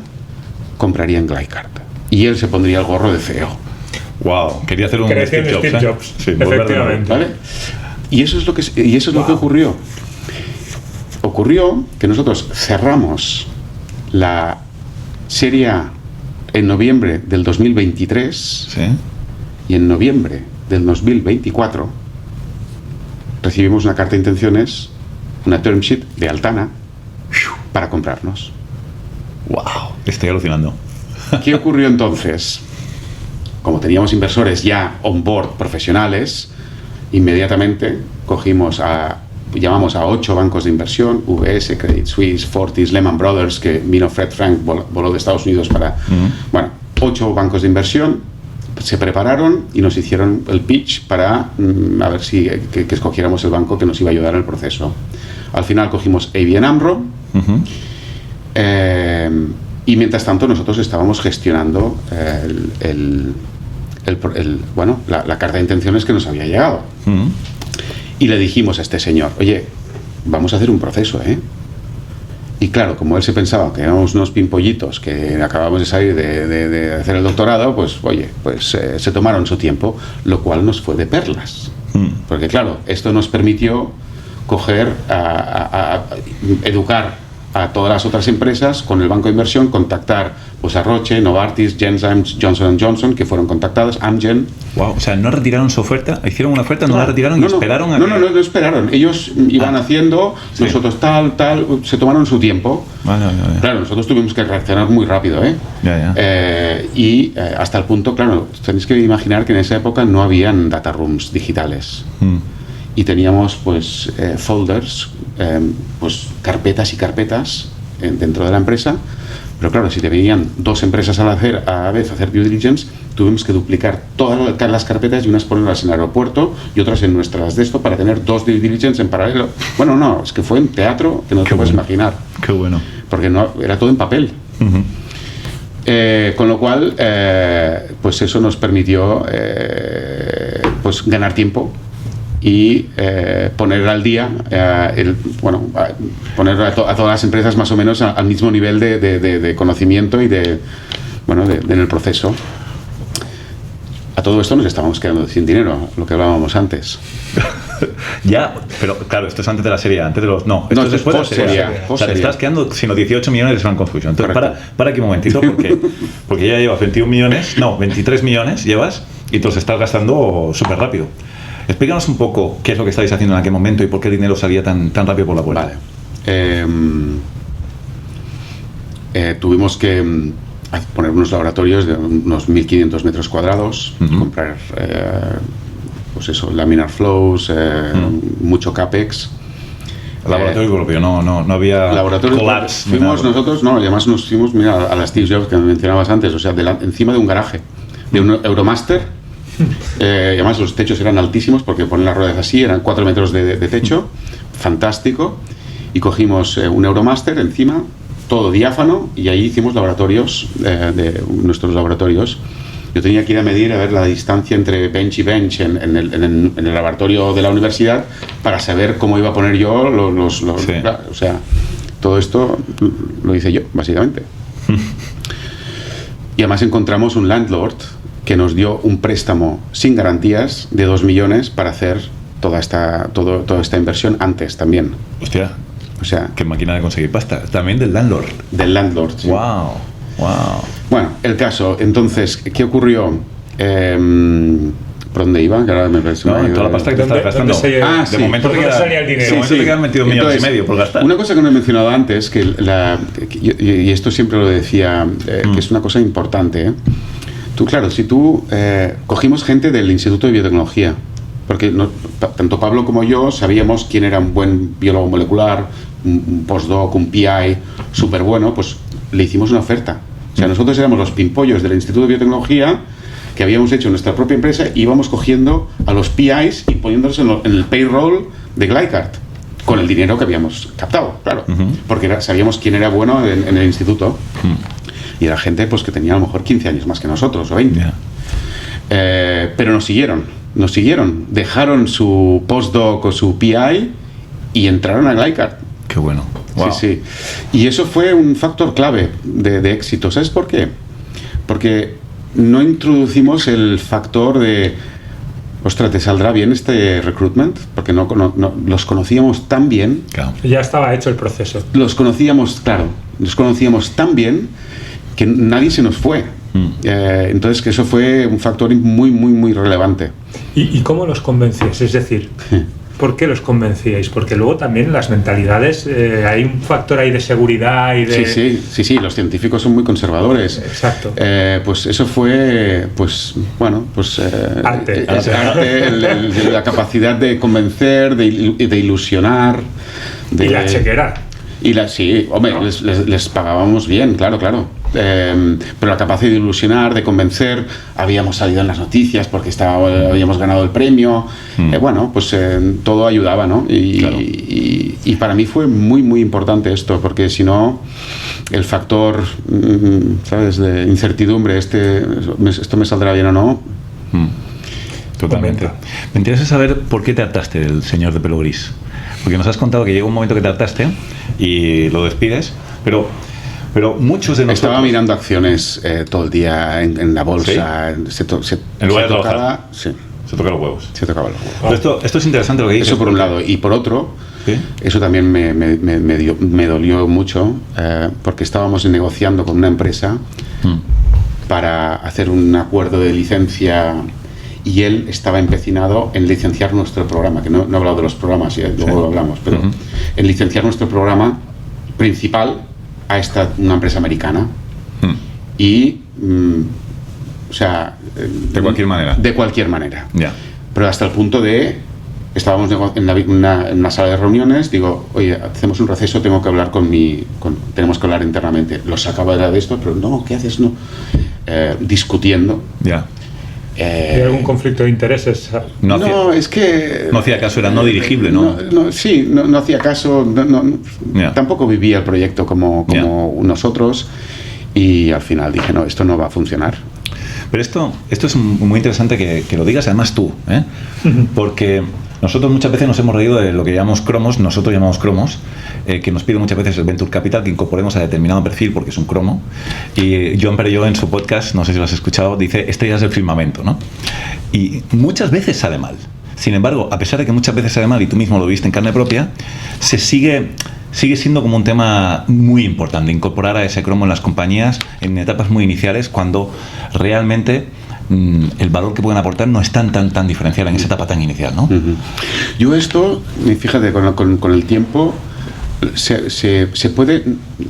S4: comprarían Glycard. Y él se pondría el gorro de CEO.
S5: Wow, quería hacer un
S3: Creación de Steve
S5: ¿eh?
S3: Jobs.
S5: Sí, volver de nuevo.
S3: Efectivamente.
S4: ¿Vale? Y eso es lo que ocurrió. Ocurrió que nosotros cerramos la Serie A en noviembre del 2023
S5: Sí.
S4: y en noviembre del 2024 recibimos una carta de intenciones, una term sheet de Altana para comprarnos.
S5: Wow, estoy alucinando.
S4: ¿Qué ocurrió entonces? Como teníamos inversores ya on board profesionales, inmediatamente llamamos a 8 bancos de inversión, UBS, Credit Suisse, Fortis, Lehman Brothers, que vino Fred Frank, voló de Estados Unidos para... Bueno, 8 bancos de inversión se prepararon y nos hicieron el pitch para a ver si que escogiéramos el banco que nos iba a ayudar en el proceso. Al final cogimos ABN AMRO, y mientras tanto nosotros estábamos gestionando la carta de intenciones que nos había llegado. Y le dijimos a este señor, oye, vamos a hacer un proceso, ¿eh? Y claro, como él se pensaba que éramos unos pimpollitos que acabamos de salir de hacer el doctorado, pues oye, se tomaron su tiempo, lo cual nos fue de perlas. Porque claro, esto nos permitió educar a todas las otras empresas con el banco de inversión, contactar pues a Roche, Novartis, Genzyme, Johnson & Johnson, que fueron contactadas, Amgen.
S5: Wow, o sea, no retiraron su oferta, hicieron una oferta, no la retiraron y esperaron a que...
S4: No esperaron. Ellos iban haciendo,
S5: sí.
S4: Nosotros tal, se tomaron su tiempo.
S5: Vale.
S4: Claro, nosotros tuvimos que reaccionar muy rápido, ¿eh?
S5: Ya.
S4: Hasta el punto, claro, tenéis que imaginar que en esa época no habían data rooms digitales. Y teníamos pues folders, pues carpetas y carpetas dentro de la empresa, pero claro, si te venían 2 empresas a la vez a hacer due diligence, tuvimos que duplicar todas las carpetas y unas ponerlas en el aeropuerto y otras en nuestras de esto para tener 2 due diligence en paralelo. Bueno, no, es que fue un teatro que no te puedes imaginar.
S5: Qué bueno.
S4: Porque no, era todo en papel. Con lo cual, pues eso nos permitió pues ganar tiempo y poner al día, poner a todas las empresas más o menos al mismo nivel de conocimiento y en el proceso. A todo esto nos estábamos quedando sin dinero, lo que hablábamos antes.
S5: Ya, pero claro, esto es antes de la serie, antes de los... No, esto es después de la serie. O sea, te estás quedando sino 18 millones de Frank Confusion. Entonces, para aquí un momentito, porque ya llevas 23 millones llevas y te los estás gastando súper rápido. Explícanos un poco qué es lo que estáis haciendo en aquel momento y por qué el dinero salía tan rápido por la puerta.
S4: Vale. Tuvimos que poner unos laboratorios de unos 1.500 metros cuadrados, comprar pues eso, laminar flows, mucho CAPEX.
S5: Laboratorio propio, no había
S4: collabs. Fuimos nosotros, además nos fuimos, a las Steve Jobs que me mencionabas antes, o sea, encima de un garaje, de un Euromaster, Además los techos eran altísimos porque ponen las ruedas así, eran 4 metros de techo, fantástico. Y cogimos un Euromaster encima, todo diáfano, y ahí hicimos laboratorios, nuestros laboratorios. Yo tenía que ir a medir, a ver la distancia entre bench y bench en el laboratorio de la universidad para saber cómo iba a poner yo los
S5: Sí.
S4: o sea, todo esto lo hice yo, básicamente. Y además encontramos un landlord que nos dio un préstamo sin garantías de 2 millones para hacer toda esta inversión antes también.
S5: Hostia,
S4: O sea,
S5: qué máquina de conseguir pasta. También del landlord.
S4: del landlord. Sí.
S5: Wow, wow.
S4: Bueno, el caso, entonces, ¿qué ocurrió? ¿Por dónde iba? Que ahora me parece
S5: No, toda la pasta que te estás gastando.
S3: ¿Dónde
S5: De momento te
S3: ¿Por dónde
S5: queda,
S3: salía el dinero?
S5: de momento te quedan 22 millones y medio por gastar.
S4: Una cosa que no he mencionado antes, y esto siempre lo decía, que es una cosa importante. Tú, claro, si tú cogimos gente del Instituto de Biotecnología, porque tanto Pablo como yo sabíamos quién era un buen biólogo molecular, un postdoc, un PI súper bueno, pues le hicimos una oferta. O sea, nosotros éramos los pimpollos del Instituto de Biotecnología que habíamos hecho en nuestra propia empresa, y íbamos cogiendo a los PIs y poniéndolos en el payroll de Glycart con el dinero que habíamos captado, claro, porque sabíamos quién era bueno en el instituto. Y era gente pues que tenía a lo mejor 15 años más que nosotros, o 20.
S5: Yeah.
S4: Pero nos siguieron, dejaron su postdoc o su PI y entraron a Glycart.
S5: Qué bueno. Wow.
S4: Sí, sí. Y eso fue un factor clave de éxito. ¿Sabes por qué? Porque no introducimos el factor de, ostras, ¿te saldrá bien este recruitment? Porque no los conocíamos tan bien.
S5: Claro.
S3: Ya estaba hecho el proceso.
S4: Los conocíamos tan bien que nadie se nos fue. Entonces, que eso fue un factor muy, muy, muy relevante.
S3: ¿Y cómo los convencíais? Es decir, ¿por qué los convencíais? Porque luego también las mentalidades, hay un factor ahí de seguridad y de...
S4: Sí, los científicos son muy conservadores.
S3: Exacto.
S4: Pues eso fue,
S3: Arte.
S4: la capacidad de convencer, de ilusionar.
S3: Y la chequera.
S4: Sí, hombre, ¿no? les pagábamos bien, claro. Pero la capacidad de ilusionar, de convencer, habíamos salido en las noticias porque habíamos ganado el premio. Todo ayudaba, ¿no? Y para mí fue muy, muy importante esto, porque si no, el factor, ¿sabes?, de incertidumbre, esto me saldrá bien o no.
S5: Totalmente. Me interesa saber por qué te hartaste del señor de pelo gris. Porque nos has contado que llegó un momento que te hartaste y lo despides, pero muchos de nosotros...
S4: Estaba mirando acciones todo el día en la bolsa.
S5: ¿Sí? En lugar de trabajar.
S4: Sí.
S5: Se toca los huevos.
S4: Se tocaba los huevos.
S5: Pero esto es interesante lo que dices.
S4: Eso por un lado. Y por otro,
S5: ¿sí?
S4: Eso también me dolió mucho, porque estábamos negociando con una empresa para hacer un acuerdo de licencia, y él estaba empecinado en licenciar nuestro programa, que no he hablado de los programas, y luego lo hablamos, pero en licenciar nuestro programa principal a una empresa americana. Y
S5: de cualquier manera.
S4: De cualquier manera.
S5: Ya.
S4: Pero hasta el punto de, estábamos en una sala de reuniones, digo, oye, hacemos un receso, tengo que hablar tenemos que hablar internamente. Lo sacaba de esto, pero no, ¿qué haces? No. Discutiendo.
S5: Ya.
S3: ¿Hay algún conflicto de intereses?
S4: Es que...
S5: No hacía caso, era no dirigible, ¿no?
S4: No hacía caso, tampoco vivía el proyecto como nosotros, y al final dije, no, esto no va a funcionar.
S5: Pero esto es muy interesante que lo digas, además tú, ¿eh? Porque nosotros muchas veces nos hemos reído de lo que llamamos cromos, que nos pide muchas veces el Venture Capital que incorporemos a determinado perfil porque es un cromo. Y Joan Perelló, en su podcast, no sé si lo has escuchado, dice estrellas del firmamento, ¿no? Y muchas veces sale mal. Sin embargo, a pesar de que muchas veces sale mal, y tú mismo lo viste en carne propia, se sigue siendo como un tema muy importante incorporar a ese cromo en las compañías en etapas muy iniciales, cuando realmente el valor que pueden aportar no es tan diferencial en esa etapa tan inicial, ¿no?
S4: Yo esto, fíjate, con el tiempo se puede,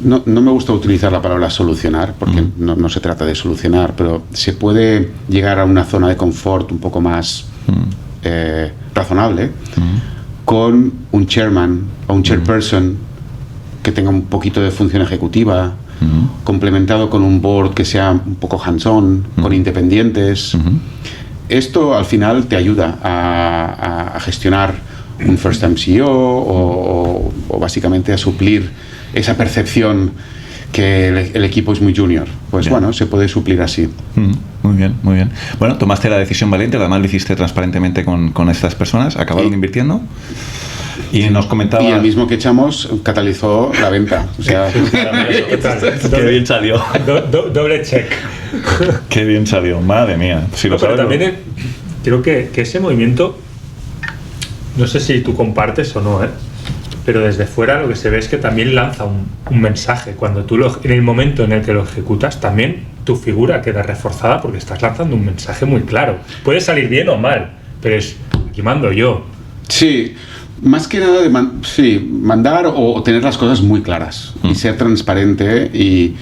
S4: no me gusta utilizar la palabra solucionar, porque no se trata de solucionar, pero se puede llegar a una zona de confort un poco más razonable con un chairman o un chairperson que tenga un poquito de función ejecutiva, complementado con un board que sea un poco hands-on, con independientes, esto al final te ayuda a gestionar un first time CEO o básicamente a suplir esa percepción que el equipo es muy junior. Pues
S5: bien.
S4: Bueno, se puede suplir así.
S5: Muy bien, muy bien. Bueno, tomaste la decisión valiente, además lo hiciste transparentemente con estas personas, acabaron invirtiendo. Y nos comentaba...
S4: Y el mismo que echamos catalizó la venta. O sea,
S5: Qué bien salió.
S3: Doble check.
S5: Qué bien salió, madre mía. Si lo
S3: Pero
S5: sabes,
S3: también creo que ese movimiento, no sé si tú compartes o no, pero desde fuera lo que se ve es que también lanza un mensaje. Cuando tú en el momento en el que lo ejecutas, también tu figura queda reforzada porque estás lanzando un mensaje muy claro. Puede salir bien o mal, pero es aquí mando yo.
S4: sí, más que nada de mandar o tener las cosas muy claras y ser transparente y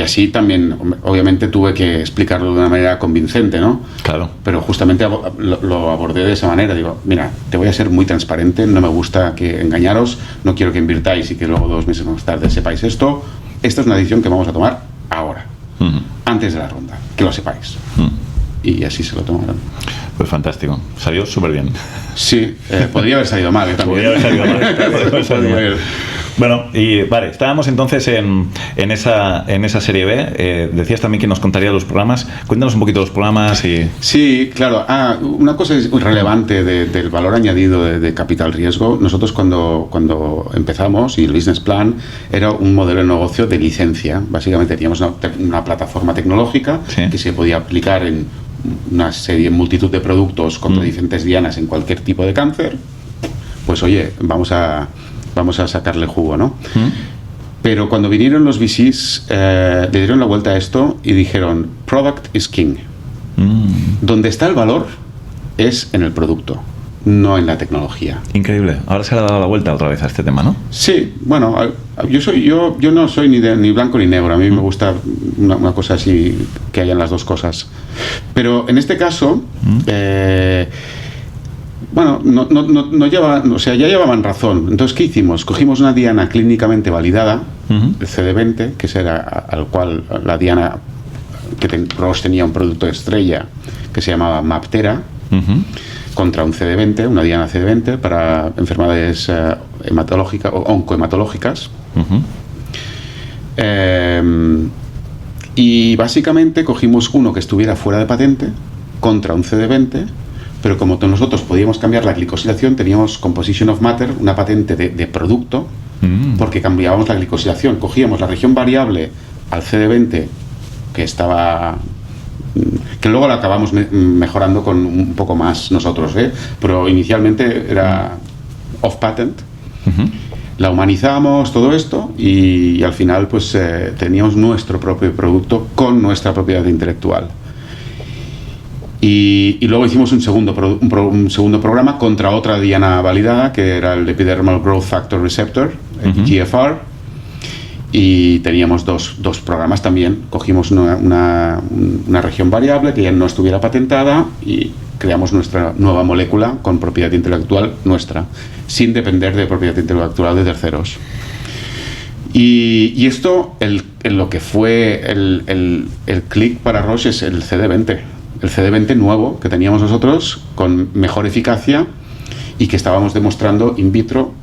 S4: así también, obviamente tuve que explicarlo de una manera convincente, ¿no?
S5: Claro.
S4: Pero justamente lo abordé de esa manera. Digo, mira, te voy a ser muy transparente, no me gusta que engañaros, no quiero que invirtáis y que luego 2 meses más tarde sepáis esto. Esta es una decisión que vamos a tomar ahora, antes de la ronda, que lo sepáis. Y así se lo tomaron.
S5: Pues fantástico, salió súper bien.
S4: Sí, podría haber salido mal, también.
S5: Podría haber salido mal.
S4: Podría haber.
S5: Bueno, y vale, estábamos entonces en esa serie B. Decías también que nos contaría los programas. Cuéntanos un poquito los programas y...
S4: Sí, claro. Una cosa es relevante del valor añadido de capital riesgo. Nosotros cuando empezamos, y el business plan era un modelo de negocio de licencia. Básicamente teníamos una plataforma tecnológica que se podía aplicar en una multitud de productos contra diferentes dianas en cualquier tipo de cáncer. Pues oye, vamos a sacarle jugo, ¿no? Pero cuando vinieron los VCs, le dieron la vuelta a esto y dijeron, product is king. Donde está el valor es en el producto, no en la tecnología.
S5: Increíble. Ahora se le ha dado la vuelta otra vez a este tema, ¿no?
S4: Sí, bueno, yo no soy ni blanco ni negro. A mí me gusta una cosa así, que hayan las dos cosas. Pero en este caso... Bueno, ya llevaban razón. Entonces, ¿qué hicimos? Cogimos una diana clínicamente validada, el CD20, que era al cual la diana que Roche tenía un producto estrella que se llamaba Maptera, contra un CD20, una diana CD20 para enfermedades hematológicas o oncohematológicas. Y básicamente cogimos uno que estuviera fuera de patente contra un CD20. Pero como nosotros podíamos cambiar la glicosilación, teníamos Composition of Matter, una patente de producto, porque cambiábamos la glicosilación. Cogíamos la región variable al CD20, que luego la acabamos mejorando con un poco más nosotros, pero inicialmente era off-patent. La humanizamos, todo esto, y al final pues teníamos nuestro propio producto con nuestra propiedad intelectual. Y luego hicimos un segundo programa contra otra diana validada, que era el Epidermal Growth Factor Receptor, el EGFR, y teníamos dos programas también. Cogimos una región variable que ya no estuviera patentada y creamos nuestra nueva molécula con propiedad intelectual nuestra, sin depender de propiedad intelectual de terceros. Y esto, lo que fue el click para Roche es el CD20. El CD20 nuevo que teníamos nosotros con mejor eficacia y que estábamos demostrando in vitro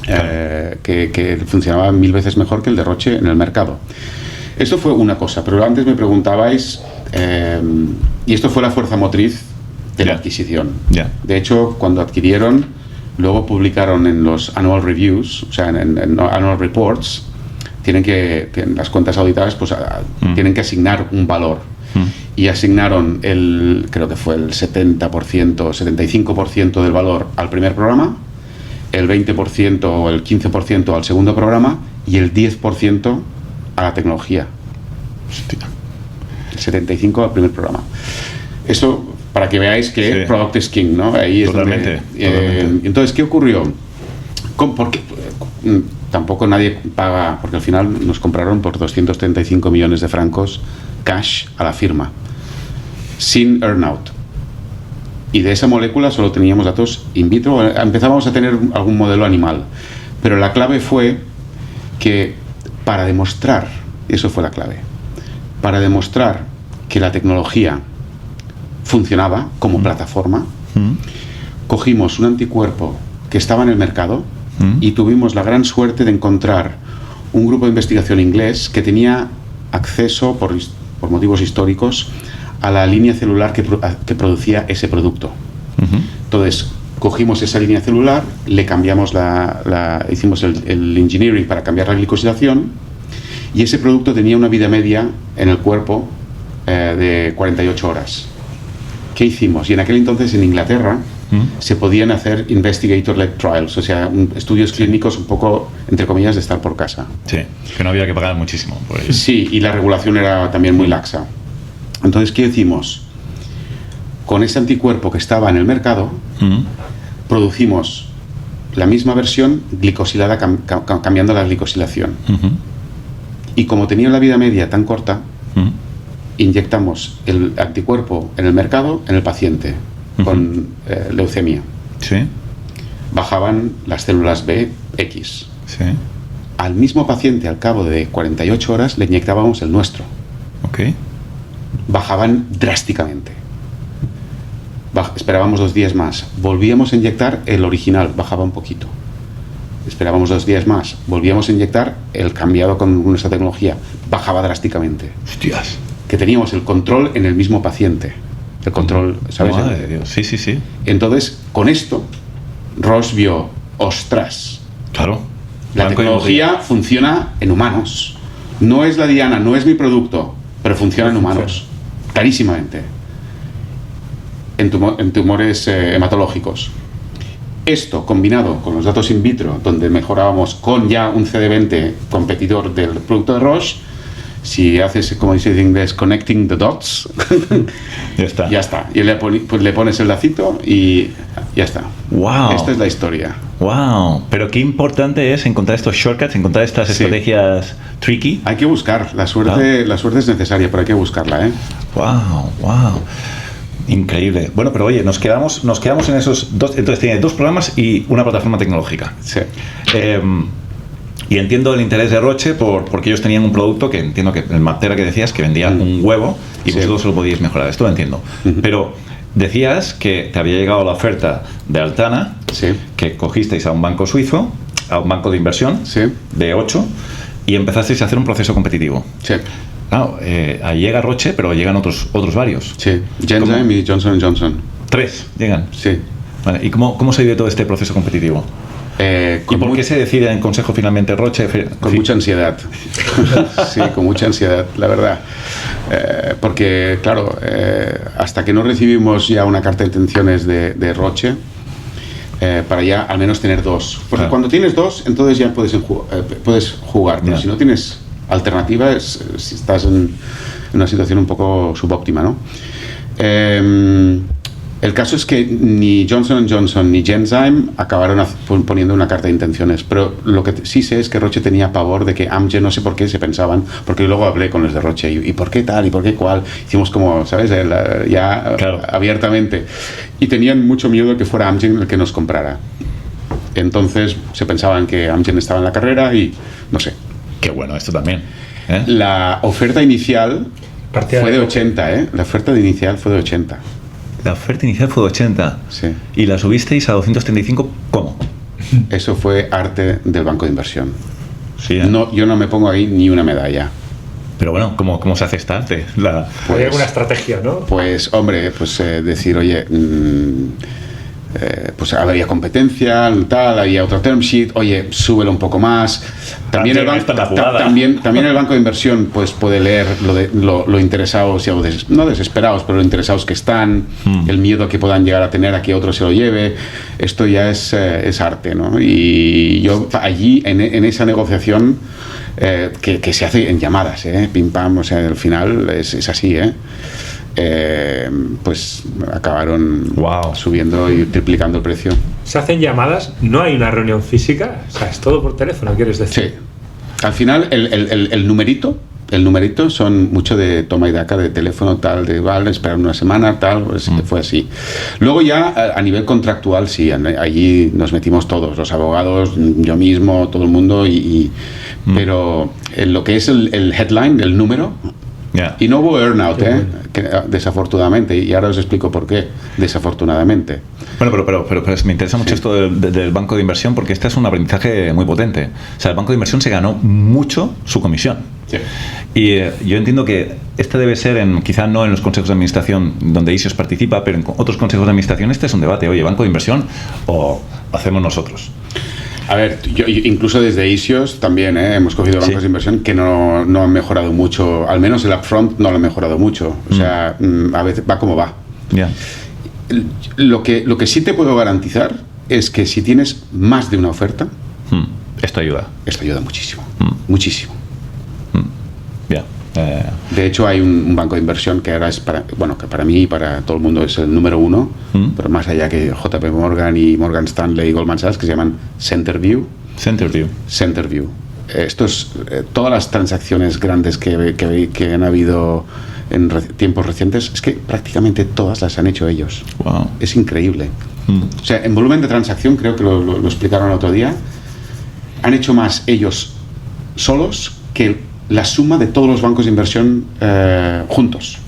S4: que funcionaba 1000 veces mejor que el de Roche en el mercado. Esto fue una cosa, pero antes me preguntabais, y esto fue la fuerza motriz de la adquisición. De hecho, cuando adquirieron, luego publicaron en los annual reviews, o sea, en annual reports, tienen que en las cuentas auditadas, pues tienen que asignar un valor. Y asignaron creo que fue el 75% del valor al primer programa, el 20% o el 15% al segundo programa y el 10% a la tecnología.
S5: Hostia.
S4: El 75% al primer programa. Eso para que veáis que product is king, ¿no? Ahí es
S5: totalmente.
S4: Entonces, ¿qué ocurrió? Porque tampoco nadie paga, porque al final nos compraron por 235 millones de francos cash a la firma, sin earnout. Y de esa molécula solo teníamos datos in vitro. Empezábamos a tener algún modelo animal, pero la clave fue que para demostrar, eso fue la clave, para demostrar que la tecnología funcionaba como plataforma. Cogimos un anticuerpo que estaba en el mercado y tuvimos la gran suerte de encontrar un grupo de investigación inglés que tenía acceso, por motivos históricos, a la línea celular que producía ese producto. Entonces, cogimos esa línea celular, le cambiamos hicimos el engineering para cambiar la glicosilación, y ese producto tenía una vida media en el cuerpo de 48 horas. ¿Qué hicimos? Y en aquel entonces en Inglaterra se podían hacer investigator-led trials, o sea, estudios clínicos un poco, entre comillas, de estar por casa.
S5: Sí, que no había que pagar muchísimo por ello.
S4: Sí, y la regulación era también muy laxa. Entonces, ¿qué hicimos? Con ese anticuerpo que estaba en el mercado, producimos la misma versión glicosilada, cambiando la glicosilación. Y como tenía la vida media tan corta, inyectamos el anticuerpo en el mercado, en el paciente con leucemia.
S5: Sí.
S4: Bajaban las células B, X.
S5: Sí.
S4: Al mismo paciente, al cabo de 48 horas, le inyectábamos el nuestro.
S5: Ok.
S4: Bajaban drásticamente. Esperábamos 2 días más. Volvíamos a inyectar el original, bajaba un poquito. Esperábamos 2 días más. Volvíamos a inyectar el cambiado con nuestra tecnología, bajaba drásticamente.
S5: Hostias.
S4: Que teníamos el control en el mismo paciente. El control, ¿sabes?
S5: Madre de Dios. Sí, sí, sí.
S4: Entonces, con esto, Roche vio, ostras,
S5: Claro.
S4: la
S5: Blanco y
S4: tecnología
S5: botella.
S4: funciona en humanos. No es la diana, no es mi producto, pero funciona en humanos. Clarísimamente. En tumores hematológicos. Esto, combinado con los datos in vitro, donde mejorábamos con ya un CD20 competidor del producto de Roche, si haces, como dice en inglés, connecting the dots,
S5: Ya está.
S4: ya está. Y pues le pones el lacito y ya está.
S5: Wow.
S4: Esta es la historia.
S5: Wow. Pero qué importante es encontrar estos shortcuts, encontrar estas
S4: Sí.
S5: estrategias tricky.
S4: Hay que buscar. La suerte es necesaria, pero hay que buscarla, ¿eh?
S5: Wow, wow. Increíble. Bueno, pero oye, nos quedamos en esos dos. Entonces tiene 2 programas y una plataforma tecnológica.
S4: Sí.
S5: Y entiendo el interés de Roche porque ellos tenían un producto que entiendo que el Maptera que decías que vendía un huevo y
S4: Sí.
S5: vosotros lo podíais mejorar. Esto lo entiendo. Pero decías que te había llegado la oferta de Altana,
S4: Sí.
S5: que cogisteis a un banco suizo, a un banco de inversión
S4: Sí.
S5: de 8 y empezasteis a hacer un proceso competitivo.
S4: Sí.
S5: Claro, ahí llega Roche, pero llegan otros varios.
S4: Sí. Genzyme y Johnson & Johnson.
S5: 3 llegan.
S4: Sí.
S5: Vale, ¿y cómo se vive todo este proceso competitivo? ¿Y por qué se decide en consejo finalmente Roche?
S4: Con mucha ansiedad. Sí, con mucha ansiedad, la verdad. Porque, claro, hasta que no recibimos ya una carta de intenciones de Roche, para ya al menos tener 2. Porque
S5: Claro.
S4: cuando tienes 2, entonces ya puedes jugar. Pero
S5: Ya.
S4: si no tienes alternativa, si estás en una situación un poco subóptima, ¿no? El caso es que ni Johnson & Johnson ni Genzyme acabaron poniendo una carta de intenciones, pero lo que sí sé es que Roche tenía pavor de que Amgen, no sé por qué se pensaban, porque luego hablé con los de Roche y por qué tal y por qué cual, hicimos como, ¿sabes? Ya
S5: Claro.
S4: abiertamente, y tenían mucho miedo de que fuera Amgen el que nos comprara. Entonces se pensaban que Amgen estaba en la carrera y no sé.
S5: Qué bueno, esto también. ¿eh?
S4: La oferta inicial
S3: Partida
S4: fue
S3: de
S4: de
S3: poco.
S4: 80, ¿eh? La oferta inicial fue de 80.
S5: La oferta inicial fue de 80.
S4: Sí.
S5: ¿Y la subisteis a 235? ¿Cómo?
S4: Eso fue arte del banco de inversión.
S5: Sí, ¿eh?
S4: No, yo no me pongo ahí ni una medalla.
S5: Pero bueno, ¿cómo se hace esta arte?
S3: Hay alguna estrategia, ¿no?
S4: Pues, hombre, decir, oye, pues habría competencia, tal, había otro term sheet, oye, súbelo un poco más. También el,
S5: está la jugada.
S4: también el banco de inversión pues puede leer lo interesados, no desesperados, pero lo interesados que están, el miedo que puedan llegar a tener a que otro se lo lleve. Esto ya es arte, ¿no? Y yo allí, en esa negociación, que se hace en llamadas, pim pam, o sea, al final es así, pues acabaron
S5: Wow.
S4: subiendo y triplicando el precio.
S3: Se hacen llamadas, no hay una reunión física, o sea, es todo por teléfono, ¿quieres
S4: Sí.
S3: decir?
S4: Al final el numerito son mucho de toma y daca de teléfono, tal, de vale, esperar una semana, tal, pues, fue así. Luego ya a nivel contractual, sí, allí nos metimos todos, los abogados, yo mismo, todo el mundo, pero en lo que es el headline, el número,
S5: Yeah.
S4: Y no hubo earnout, desafortunadamente, y ahora os explico por qué, desafortunadamente.
S5: Bueno, pero me interesa mucho esto del banco de inversión, porque este es un aprendizaje muy potente. O sea, el banco de inversión se ganó mucho su comisión.
S4: Sí.
S5: Y yo entiendo que este debe ser, quizá no en los consejos de administración donde ISIOS participa, pero en otros consejos de administración este es un debate. Oye, ¿banco de inversión o hacemos nosotros?
S4: A ver, yo incluso desde ISIOS también hemos cogido bancos de inversión que no han mejorado mucho, al menos el upfront no lo han mejorado mucho. O sea, a veces va como va.
S5: Yeah.
S4: Lo que sí te puedo garantizar es que si tienes más de una oferta,
S5: esto ayuda.
S4: Esto ayuda muchísimo, muchísimo.
S5: Yeah.
S4: De hecho, hay un banco de inversión que ahora es que para mí y para todo el mundo es el número 1, pero más allá que JP Morgan y Morgan Stanley y Goldman Sachs, que se llaman Centerview. Estos, todas las transacciones grandes que han habido en tiempos recientes, es que prácticamente todas las han hecho ellos.
S5: Wow.
S4: Es increíble. O sea, en volumen de transacción, creo que lo explicaron el otro día, han hecho más ellos solos que la suma de todos los bancos de inversión juntos.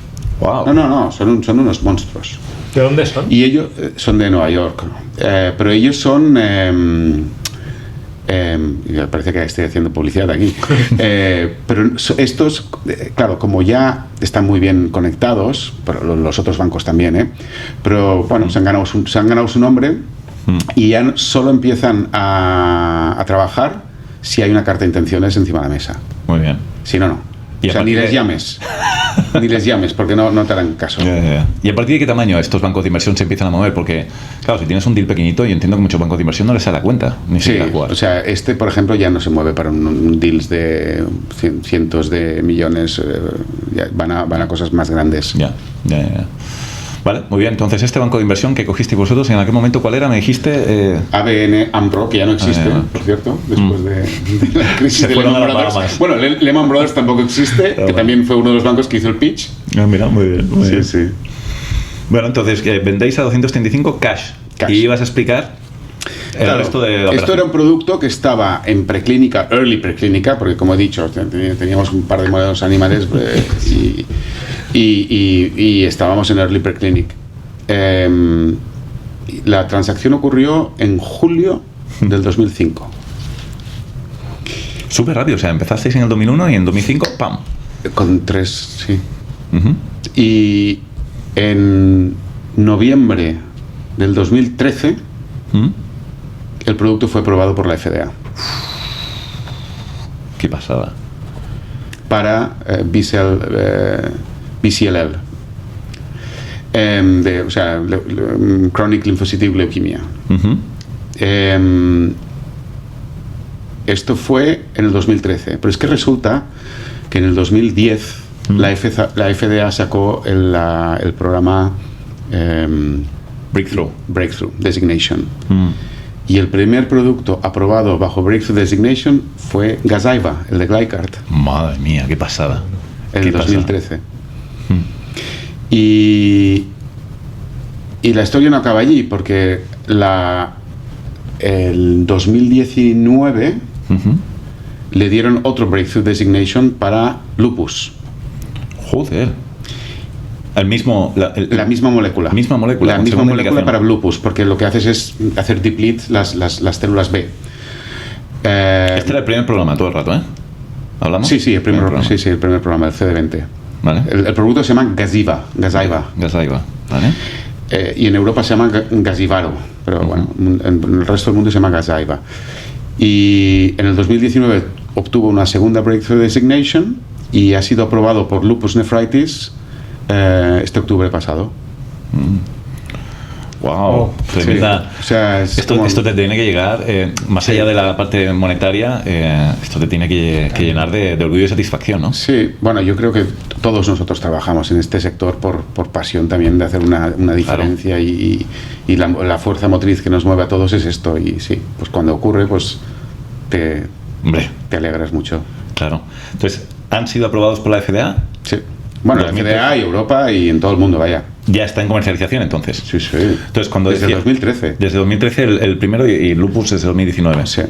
S5: Wow.
S4: No, son unos monstruos.
S3: ¿De dónde son?
S4: Y ellos son de Nueva York, pero ellos son parece que estoy haciendo publicidad aquí, pero estos, claro, como ya están muy bien conectados, pero los otros bancos también, pero bueno, se han ganado su nombre y ya solo empiezan a trabajar si hay una carta de intenciones encima de la mesa.
S5: Muy bien.
S4: Si no. O sea, ni les llames, porque no te harán caso.
S5: ¿Y a partir de qué tamaño estos bancos de inversión se empiezan a mover? Porque, claro, si tienes un deal pequeñito, yo entiendo que muchos bancos de inversión no les sale a cuenta, ni siquiera jugar.
S4: O sea, por ejemplo, ya no se mueve para un deals de cientos de millones, van a cosas más grandes.
S5: Ya. Vale, muy bien. Entonces, este banco de inversión que cogisteis vosotros, ¿en aquel momento cuál era? Me dijiste...
S4: ABN AMRO, que ya no existe, por cierto, después de la crisis de Lehman Brothers. Bueno, Lehman Brothers tampoco existe, que también fue uno de los bancos que hizo el pitch.
S5: Mira, muy bien.
S4: Sí.
S5: Bueno, entonces, vendéis a 235 cash. Y ibas a explicar el resto de la operación.
S4: Esto era un producto que estaba en preclínica, early preclínica, porque como he dicho, teníamos un par de modelos animales y estábamos en early preclinic. La transacción ocurrió en julio del 2005.
S5: Súper rápido, o sea, empezasteis en el 2001 y en 2005, ¡pam!
S4: Con 3, sí. Y en noviembre del 2013 el producto fue aprobado por la FDA.
S5: ¡Qué pasada!
S4: Para BCLL, o sea, Chronic Lymphocytic Leukemia. Esto fue en el 2013, pero es que resulta que en el 2010 la FDA sacó el programa Breakthrough Designation. Y el primer producto aprobado bajo Breakthrough Designation fue Gazyva, el de Glycart.
S5: Madre mía, qué pasada.
S4: En el 2013. Y la historia no acaba allí, porque el 2019 le dieron otro Breakthrough Designation para lupus.
S5: Joder. La misma molécula.
S4: La misma molécula para lupus, porque lo que haces es hacer deplete las células B.
S5: Este era el primer programa todo el rato, ¿eh? ¿Hablamos?
S4: Sí, el primer programa, el CD20.
S5: Vale.
S4: El producto se llama Gazyva,
S5: ¿vale?
S4: Y en Europa se llama Gazyvaro, pero bueno, en el resto del mundo se llama Gazyva. Y en el 2019 obtuvo una segunda Breakthrough Designation y ha sido aprobado por Lupus Nephritis este octubre pasado.
S5: Wow, tremenda.
S4: Sí. O sea,
S5: esto te tiene que llegar, más allá de la parte monetaria, esto te tiene que llenar de orgullo y satisfacción, ¿no?
S4: Sí, bueno, yo creo que todos nosotros trabajamos en este sector por pasión también de hacer una diferencia. Claro. Y la fuerza motriz que nos mueve a todos es esto. Y sí, pues cuando ocurre, pues te alegras mucho.
S5: Claro. Entonces, ¿han sido aprobados por la FDA?
S4: Sí. Bueno, la FDA y Europa y en todo el mundo, vaya.
S5: Ya está en comercialización, entonces.
S4: Sí.
S5: Entonces,
S4: desde 2013.
S5: Desde 2013 el primero y lupus desde 2019.
S4: Sí.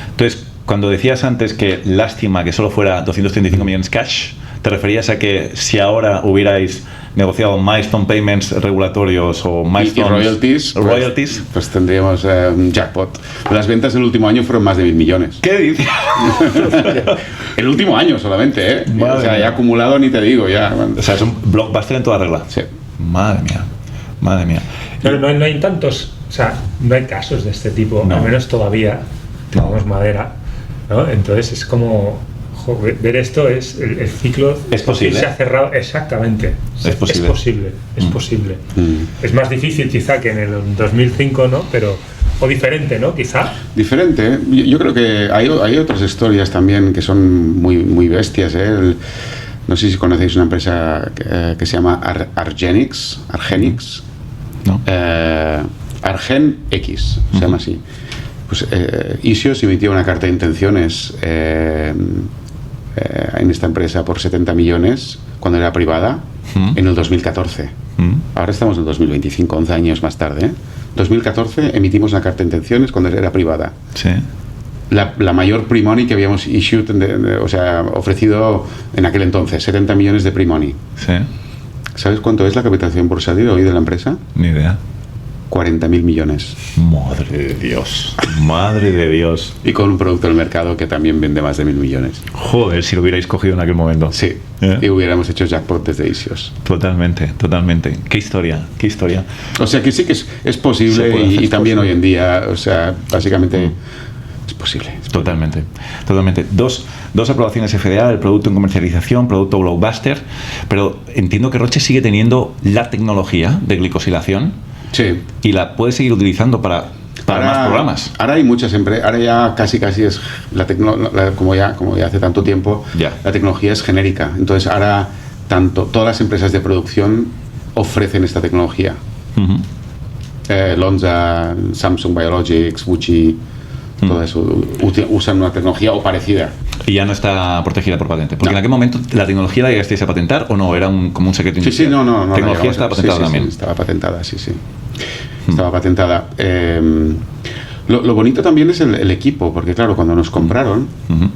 S5: Entonces, cuando decías antes que lástima que solo fuera 235 millones cash, ¿Te referías a que si ahora hubierais negociado milestone payments regulatorios o milestone
S4: royalties, pues tendríamos un jackpot. Las ventas del último año fueron más de 1.000 millones.
S5: ¿Qué dices?
S4: El último año solamente, ¿eh? O sea, ya acumulado ni te digo, ya.
S5: O sea, es un blockbuster en toda regla.
S4: Sí.
S5: Madre mía.
S3: Pero no hay tantos, o sea, no hay casos de este tipo,
S5: No.
S3: al menos todavía, tenemos madera, ¿no? Entonces es como, ver esto es el ciclo.
S5: ¿Es posible?
S3: Se ha cerrado, exactamente.
S5: Es posible.
S3: Es posible. Es más difícil quizá que en el 2005, ¿no? Pero, o diferente, ¿no? Quizá.
S4: Diferente. Yo creo que hay otras historias también que son muy bestias, ¿eh? No sé si conocéis una empresa que se llama Argenix.
S5: No.
S4: Argen X, se llama así. Pues Ixios emitió una carta de intenciones en esta empresa por 70 millones cuando era privada en el 2014. Ahora estamos en el 2025, 11 años más tarde. 2014 emitimos una carta de intenciones cuando era privada.
S5: Sí.
S4: La mayor pre-money que habíamos ofrecido en aquel entonces, 70 millones de pre-money.
S5: Sí.
S4: ¿Sabes cuánto es la capitalización bursátil hoy de la empresa?
S5: Ni idea.
S4: 40.000 millones.
S5: Madre de Dios.
S4: Y con un producto del mercado que también vende más de 1.000 millones.
S5: Joder, si lo hubierais cogido en aquel momento.
S4: Sí. Y hubiéramos hecho jackpot desde Ixios.
S5: Totalmente. Qué historia.
S4: O sea que sí que es posible
S5: Se puede hacer,
S4: y también
S5: posible.
S4: hoy en día, o sea, básicamente es posible.
S5: Totalmente. Dos aprobaciones FDA, el producto en comercialización, producto blockbuster, pero entiendo que Roche sigue teniendo la tecnología de glicosilación
S4: Sí.
S5: y la puede seguir utilizando para más programas.
S4: Ahora hay muchas empresas, ahora ya casi es como ya hace tanto tiempo,
S5: Ya.
S4: la tecnología es genérica. Entonces ahora todas las empresas de producción ofrecen esta tecnología.
S5: Ujú.
S4: Lonza, Samsung Biologics, Wuxi, todo eso usan una tecnología o parecida.
S5: Y ya no está protegida por patente. Porque
S4: No.
S5: en aquel momento la tecnología la llegasteis a patentar o no, era como un secreto
S4: Sí,
S5: industrial.
S4: no.
S5: La tecnología estaba patentada también.
S4: Sí, estaba patentada, sí. Estaba patentada. Lo bonito también es el equipo, porque claro, cuando nos compraron,
S5: Ujú.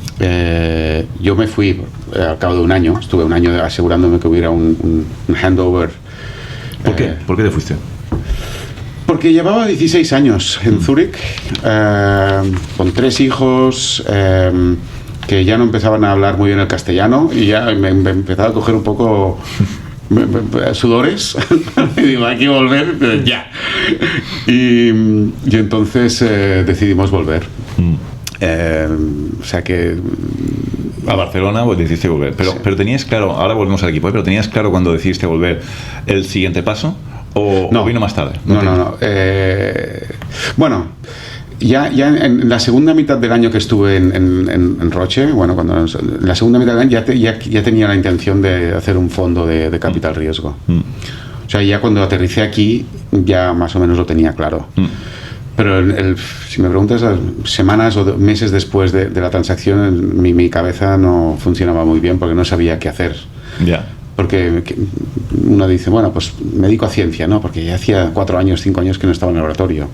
S4: yo me fui al cabo de un año, estuve un año asegurándome que hubiera un handover.
S5: ¿Por qué? ¿Por qué te fuiste?
S4: Porque llevaba 16 años en Zúrich, con 3 hijos, que ya no empezaban a hablar muy bien el castellano y ya me empezaba a coger un poco sudores y digo, hay que volver ya. Y entonces decidimos volver. O sea que
S5: A Barcelona pues decidiste volver. Pero tenías claro, ahora volvemos al equipo, pero tenías claro cuando decidiste volver el siguiente paso o vino más tarde.
S4: No. Bueno, ya en la segunda mitad del año que estuve en Roche, en la segunda mitad del año ya tenía la intención de hacer un fondo de capital riesgo. O sea, ya cuando aterricé aquí ya más o menos lo tenía claro. Pero si me preguntas, semanas o meses después de la transacción, mi cabeza no funcionaba muy bien porque no sabía qué hacer.
S5: Ya.
S4: Porque uno dice, bueno, pues me dedico a ciencia, ¿no? Porque ya hacía 4 años, 5 años que no estaba en el laboratorio.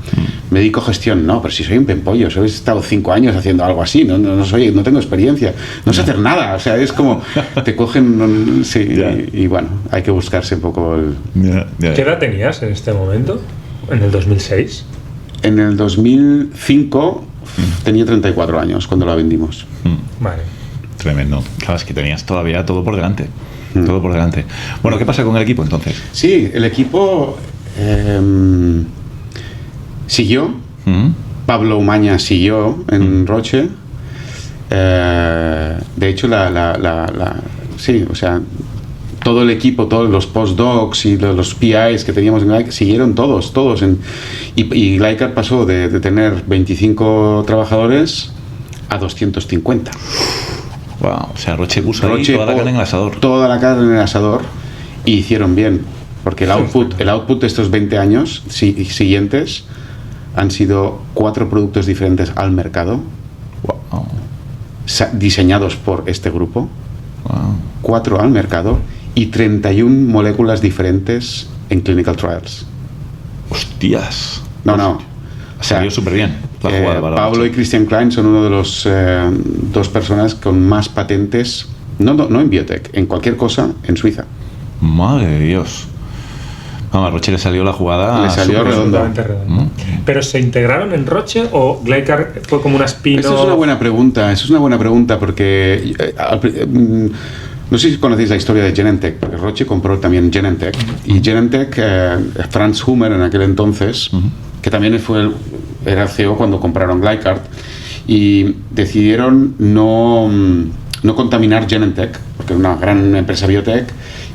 S4: Me dedico a gestión, no, pero si soy un pempollo, he estado 5 años haciendo algo así, no tengo experiencia, no sé hacer nada, o sea, es como, te cogen, sí, y bueno, hay que buscarse un poco
S3: ¿Qué edad tenías en este momento? ¿En el 2006?
S4: En el 2005 tenía 34 años cuando la vendimos.
S3: Vale.
S5: Tremendo. Claro, es que tenías todavía todo por delante. Todo por delante. Bueno, ¿qué pasa con el equipo entonces?
S4: Sí, el equipo siguió. Pablo Umaña siguió en Roche. De hecho, sí, o sea, todo el equipo, todos los postdocs y los PIs que teníamos en Glycard siguieron todos. Y Glycard pasó de tener 25 trabajadores a 250.
S5: Wow, o sea, Roche puso ahí toda la carne en el asador.
S4: Toda la carne en el asador y hicieron bien, porque el output de estos 20 años siguientes han sido 4 productos diferentes al mercado,
S5: Wow.
S4: diseñados por este grupo,
S5: Wow.
S4: 4 al mercado y 31 moléculas diferentes en clinical trials.
S5: Hostias.
S4: No. O sea,
S5: Salió súper bien la jugada para
S4: Pablo
S5: Roche.
S4: y Christian Klein son uno de los 2 personas con más patentes No en biotech, en cualquier cosa en Suiza.
S5: Madre de Dios. Vamos, a Roche le salió la jugada.
S4: Le salió redondo.
S3: Absolutamente redondo. ¿Pero se integraron en Roche o Glycard fue como una spin-off?
S4: Esa es una buena pregunta porque no sé si conocéis la historia de Genentech. Roche compró también Genentech y Genentech, Franz Hummer en aquel entonces, que también era CEO cuando compraron Glycard, y decidieron no contaminar Genentech, porque era una gran empresa biotech,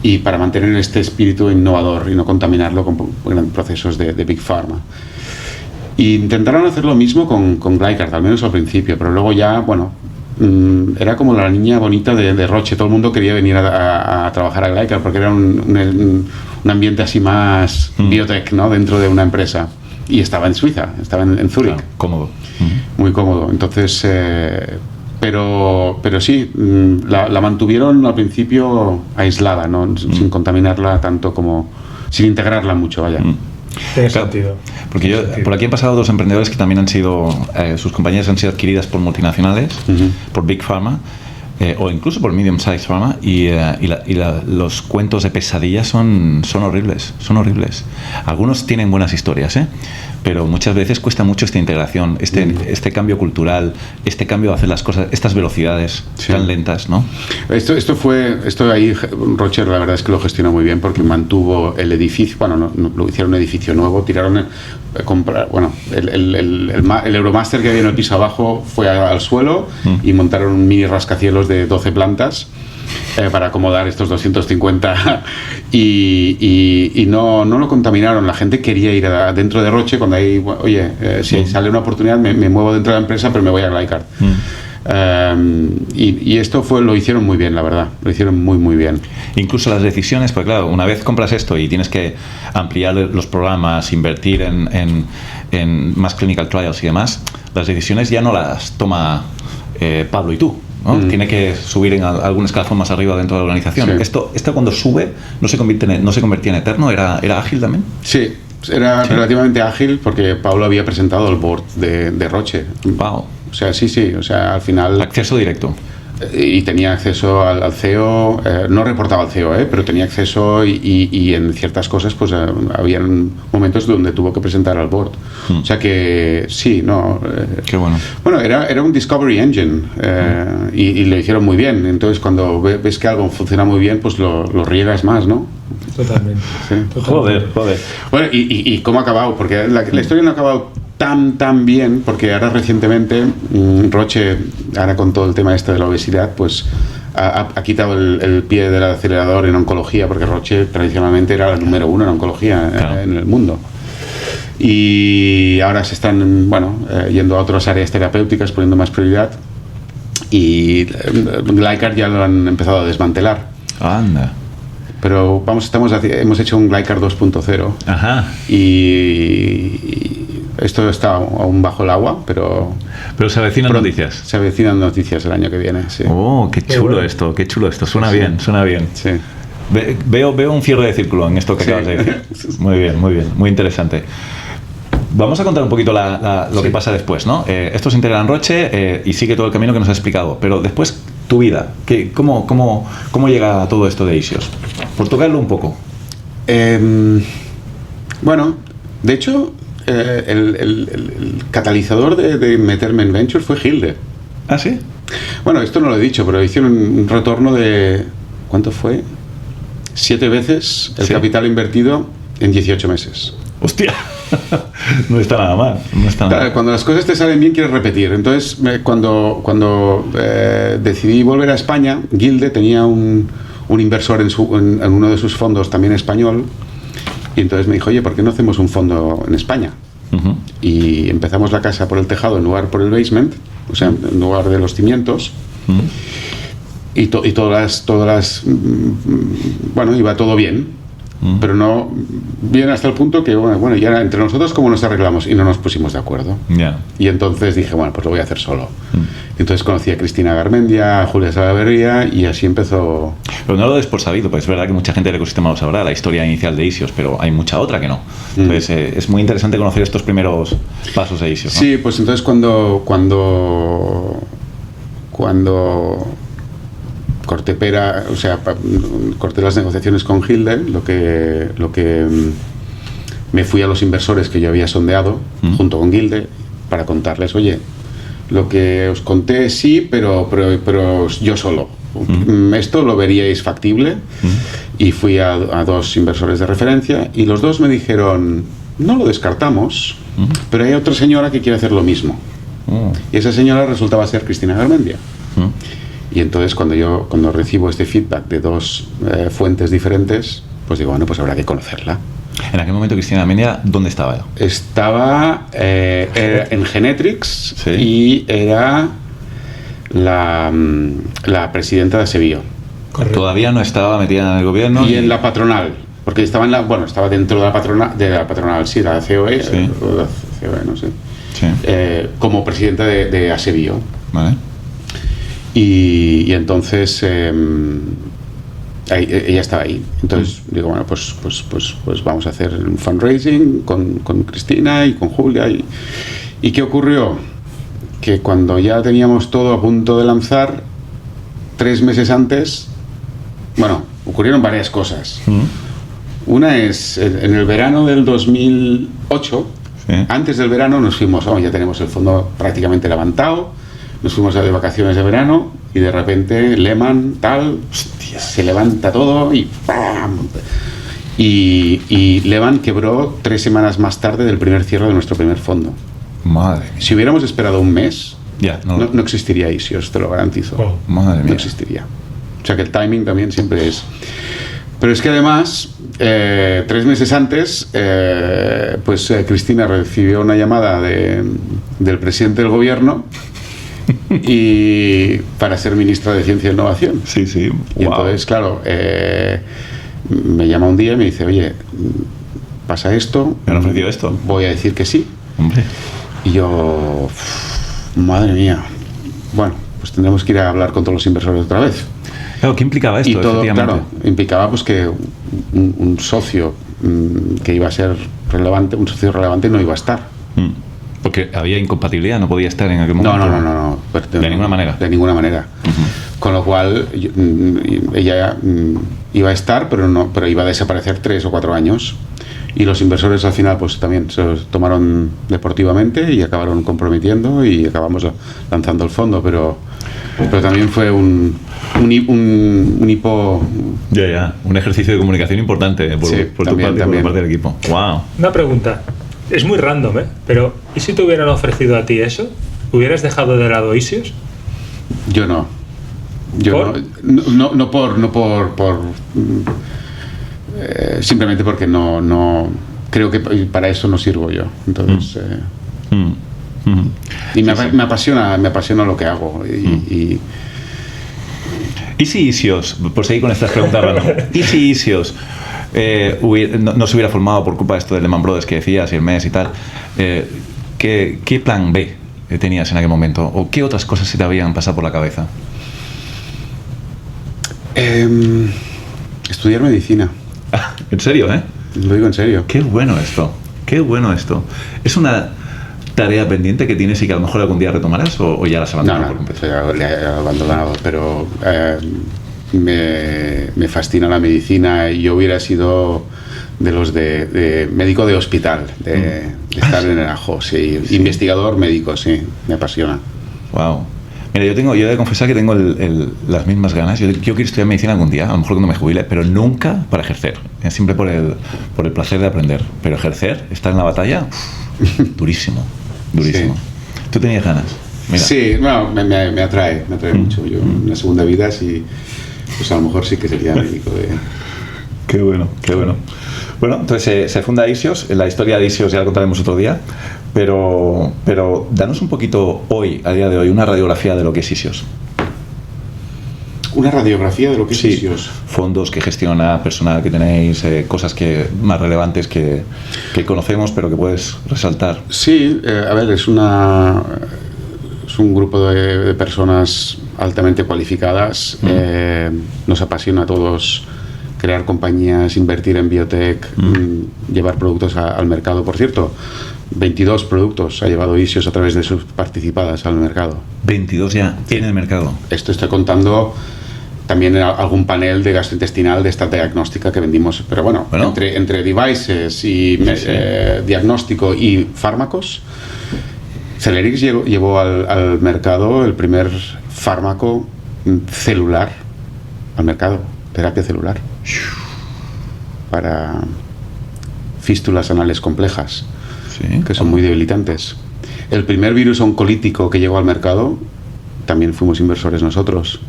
S4: y para mantener este espíritu innovador y no contaminarlo con procesos de Big Pharma. Y intentaron hacer lo mismo con Glycard, al menos al principio, pero luego ya, bueno, era como la niña bonita de Roche. Todo el mundo quería venir a trabajar a Glycard porque era un ambiente así más biotech, ¿no? Dentro de una empresa. Y estaba en Suiza, estaba en Zúrich.
S5: Claro, cómodo.
S4: Muy cómodo. Entonces, pero sí, la mantuvieron al principio aislada, ¿no? Sin contaminarla tanto como... sin integrarla mucho, vaya.
S3: Tiene sentido.
S5: Porque por aquí han pasado dos emprendedores que también han sido, sus compañías han sido adquiridas por multinacionales, por Big Pharma, o incluso por Medium Size Pharma, y los cuentos de pesadilla son horribles, Algunos tienen buenas historias, pero muchas veces cuesta mucho esta integración, este cambio cultural, este cambio de hacer las cosas, estas velocidades tan lentas, ¿no?
S4: Esto ahí Roche la verdad es que lo gestionó muy bien porque mantuvo el edificio, bueno, lo hicieron un edificio nuevo, tiraron el Euromaster que había en el piso abajo fue al suelo y montaron un mini rascacielos de 12 plantas para acomodar estos 250 y no lo contaminaron. La gente quería ir dentro de Roche cuando hay, si sale una oportunidad me muevo dentro de la empresa, pero me voy a Glycard. Y esto lo hicieron muy bien, la verdad, lo hicieron muy bien.
S5: Incluso las decisiones, pues claro, una vez compras esto y tienes que ampliar los programas, invertir en más clinical trials y demás, las decisiones ya no las toma Pablo y tú, ¿no? Tiene que subir en algún escalafón más arriba dentro de la organización.
S4: Sí.
S5: Esto cuando sube no se convertía en eterno. ¿Era ágil también?
S4: Sí, era relativamente ágil porque Pablo había presentado el board de Roche.
S5: Wow.
S4: O sea, sí, o sea, al final...
S5: Acceso directo.
S4: Y tenía acceso al CEO, no reportaba al CEO, pero tenía acceso y en ciertas cosas pues había momentos donde tuvo que presentar al board. O sea que sí, no...
S5: Qué bueno.
S4: Bueno, era un Discovery Engine y lo hicieron muy bien. Entonces cuando ves que algo funciona muy bien, pues lo riegas más, ¿no?
S3: Totalmente.
S4: Sí.
S5: Joder.
S4: Bueno, y cómo ha acabado, porque la historia no ha acabado tan bien, porque ahora recientemente Roche, ahora con todo el tema este de la obesidad, pues ha quitado el pie del acelerador en oncología, porque Roche tradicionalmente era el número 1 en oncología en el mundo. Y ahora se están yendo a otras áreas terapéuticas, poniendo más prioridad, y Glycard ya lo han empezado a desmantelar.
S5: Anda.
S4: Pero hemos hecho un Glycard 2.0.
S5: Ajá.
S4: Y esto está aún bajo el agua, pero
S5: se avecinan noticias.
S4: Se avecinan noticias el año que viene, sí.
S5: Oh, qué chulo esto. Suena bien.
S4: Sí.
S5: Veo un cierre de círculo en esto que acabas de decir. Muy bien, muy interesante. Vamos a contar un poquito lo que pasa después, ¿no? Esto se integra en Roche y sigue todo el camino que nos has explicado, pero después tu vida, ¿cómo llega a todo esto de Isios? Por tocarlo un poco.
S4: Bueno, de hecho, el catalizador de meterme en Venture fue Hilde.
S5: ¿Ah, sí?
S4: Bueno, esto no lo he dicho, pero hicieron un retorno de... ¿Cuánto fue? 7 veces el capital invertido en 18 meses.
S5: ¡Hostia! No está nada mal.
S4: Cuando las cosas te salen bien, quieres repetir. Entonces, cuando decidí volver a España, Gilde tenía un inversor en uno de sus fondos, también español, y entonces me dijo, oye, ¿por qué no hacemos un fondo en España? Y empezamos la casa por el tejado en lugar por el basement, o sea, en lugar de los cimientos. Y todas las bueno, iba todo bien, pero no bien hasta el punto que bueno, ya entre nosotros cómo nos arreglamos, y no nos pusimos de acuerdo. Y entonces dije, bueno, pues lo voy a hacer solo. Entonces conocí a Cristina Garmendia, a Julia Salaverría, y así empezó.
S5: Pero no lo des por sabido, pues es verdad que mucha gente del ecosistema lo sabrá, la historia inicial de Isios, pero hay mucha otra que no. Entonces es muy interesante conocer estos primeros pasos de Isios, ¿no?
S4: Sí, pues entonces cuando corté pera, o sea, corté las negociaciones con Hilde, lo que me fui a los inversores que yo había sondeado junto con Hilde para contarles, oye, lo que os conté sí, pero yo solo. Esto lo veríais factible. Y fui a 2 inversores de referencia y los 2 me dijeron, no lo descartamos, pero hay otra señora que quiere hacer lo mismo. Y esa señora resultaba ser Cristina Garmendia. Y entonces cuando recibo este feedback de 2 fuentes diferentes, pues digo, bueno, pues habrá que conocerla.
S5: En aquel momento Cristina Garmendia, ¿dónde estaba?
S4: Estaba en Genetrix,
S5: ¿sí?
S4: Y era la presidenta de Sevilla.
S3: Correcto.
S5: Todavía no estaba metida en el gobierno.
S4: Y en la patronal, porque estaba estaba dentro de la patronal, sí, la COE,
S5: Sí.
S4: la COE, no sé,
S5: Sí.
S4: como presidenta de Asevío.
S5: Vale.
S4: Y entonces ella estaba ahí. Entonces digo, bueno, pues vamos a hacer un fundraising con Cristina y con Julia. ¿Y qué ocurrió? Que cuando ya teníamos todo a punto de lanzar, 3 meses antes, bueno, ocurrieron varias cosas. Una es, en el verano del 2008,
S5: Sí.
S4: antes del verano nos fuimos, ya tenemos el fondo prácticamente levantado, nos fuimos de vacaciones de verano y de repente Lehman, se levanta todo y ¡pam! Y Lehman quebró 3 semanas más tarde del primer cierre de nuestro primer fondo.
S5: Madre mía.
S4: Si hubiéramos esperado un mes,
S5: Ya,
S4: no existiría Isios, te lo garantizo.
S3: Wow.
S5: Madre
S4: No
S5: mía.
S4: existiría. O sea que el timing también siempre es. Pero es que además, 3 meses antes, Cristina recibió una llamada del presidente del gobierno y para ser ministra de Ciencia e Innovación.
S5: Sí, sí.
S4: Y
S5: Wow.
S4: entonces, claro, me llama un día y me dice, oye, pasa esto.
S5: ¿Me han ofrecido esto?
S4: Voy a decir que sí.
S5: Hombre.
S4: Y yo, madre mía, bueno, pues tendremos que ir a hablar con todos los inversores otra vez.
S5: Claro, ¿qué implicaba esto?
S4: Y todo,
S5: efectivamente?
S4: claro, implicaba pues que un socio que iba a ser relevante, un socio relevante no iba a estar.
S5: Porque había incompatibilidad, no podía estar en aquel momento.
S4: No.
S5: De ninguna manera.
S4: De ninguna manera. Con lo cual, ella iba a estar, pero iba a desaparecer 3 o 4 años. Y los inversores al final pues también se los tomaron deportivamente y acabaron comprometiendo y acabamos lanzando el fondo, pero también fue un hipo.
S5: Ya. Un ejercicio de comunicación importante por tu
S4: también,
S5: parte y por la parte del equipo. Wow.
S3: Una pregunta. Es muy random, pero ¿y si te hubieran ofrecido a ti eso? ¿Hubieras dejado de lado Isios?
S4: Yo no.
S3: ¿Por?
S4: No por simplemente porque no creo que para eso no sirvo yo. Entonces y me apasiona lo que hago y
S5: ¿Y si Isios, por seguir con estas preguntas random, ¿y si Isios no se hubiera formado por culpa de esto de Lehman Brothers que decías y el mes y tal? ¿Qué plan B tenías en aquel momento? ¿O qué otras cosas se te habían pasado por la cabeza?
S4: Estudiar medicina.
S5: ¿En serio,
S4: Lo digo en serio.
S5: Qué bueno esto. ¿Es una tarea pendiente que tienes y que a lo mejor algún día retomarás o ya la has abandonado por completo?
S4: Ya le he abandonado, pero me fascina la medicina y yo hubiera sido de los de médico de hospital, de estar en el ajo, sí. Investigador médico, sí, me apasiona.
S5: Wow. Mira, yo he de confesar que tengo las mismas ganas. Yo quiero estudiar medicina algún día, a lo mejor cuando me jubile, pero nunca para ejercer. Es siempre por el placer de aprender. Pero ejercer, estar en la batalla, durísimo.
S4: Sí.
S5: ¿Tú tenías ganas? Mira.
S4: Sí, bueno, me atrae mucho. Yo en la segunda vida sí, pues a lo mejor sí que sería médico de...
S5: Qué bueno. Bueno, entonces se funda Isios. La historia de Isios ya la contaremos otro día. Pero danos un poquito hoy, a día de hoy, una radiografía de lo que es Isios.
S4: Una radiografía de lo que es Isios.
S5: Fondos que gestiona, personal que tenéis, cosas más relevantes que conocemos, pero que puedes resaltar.
S4: Sí, a ver, es un grupo de personas altamente cualificadas. Nos apasiona a todos crear compañías, invertir en biotech, llevar productos al mercado. Por cierto, 22 productos ha llevado Isios a través de sus participadas al mercado.
S5: 22 ya en el mercado.
S4: Esto está contando también algún panel de gastrointestinal de esta diagnóstica que vendimos. Pero bueno. Entre devices y diagnóstico y fármacos, Celerix llevó al mercado el primer fármaco celular al mercado, terapia celular, para fístulas anales complejas, que son muy debilitantes. El primer virus oncolítico que llegó al mercado, también fuimos inversores nosotros.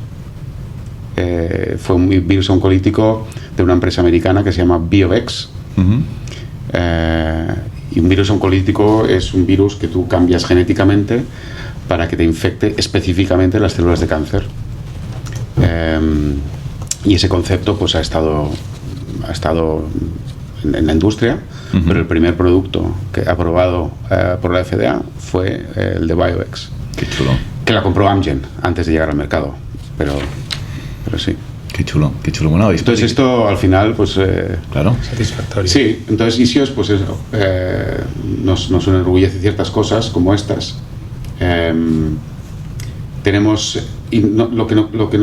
S4: Fue un virus oncolítico de una empresa americana que se llama BioVex. Y un virus oncolítico es un virus que tú cambias genéticamente para que te infecte específicamente las células de cáncer. Y ese concepto pues ha estado en la industria, pero el primer producto que aprobado por la FDA fue el de BioVex.
S5: Qué chulo.
S4: Que la compró Amgen antes de llegar al mercado, pero sí.
S5: Qué chulo. Bueno,
S4: entonces esto al final pues
S5: claro,
S3: satisfactorio.
S4: Sí, entonces Isios pues eso, nos enorgullece ciertas cosas como estas.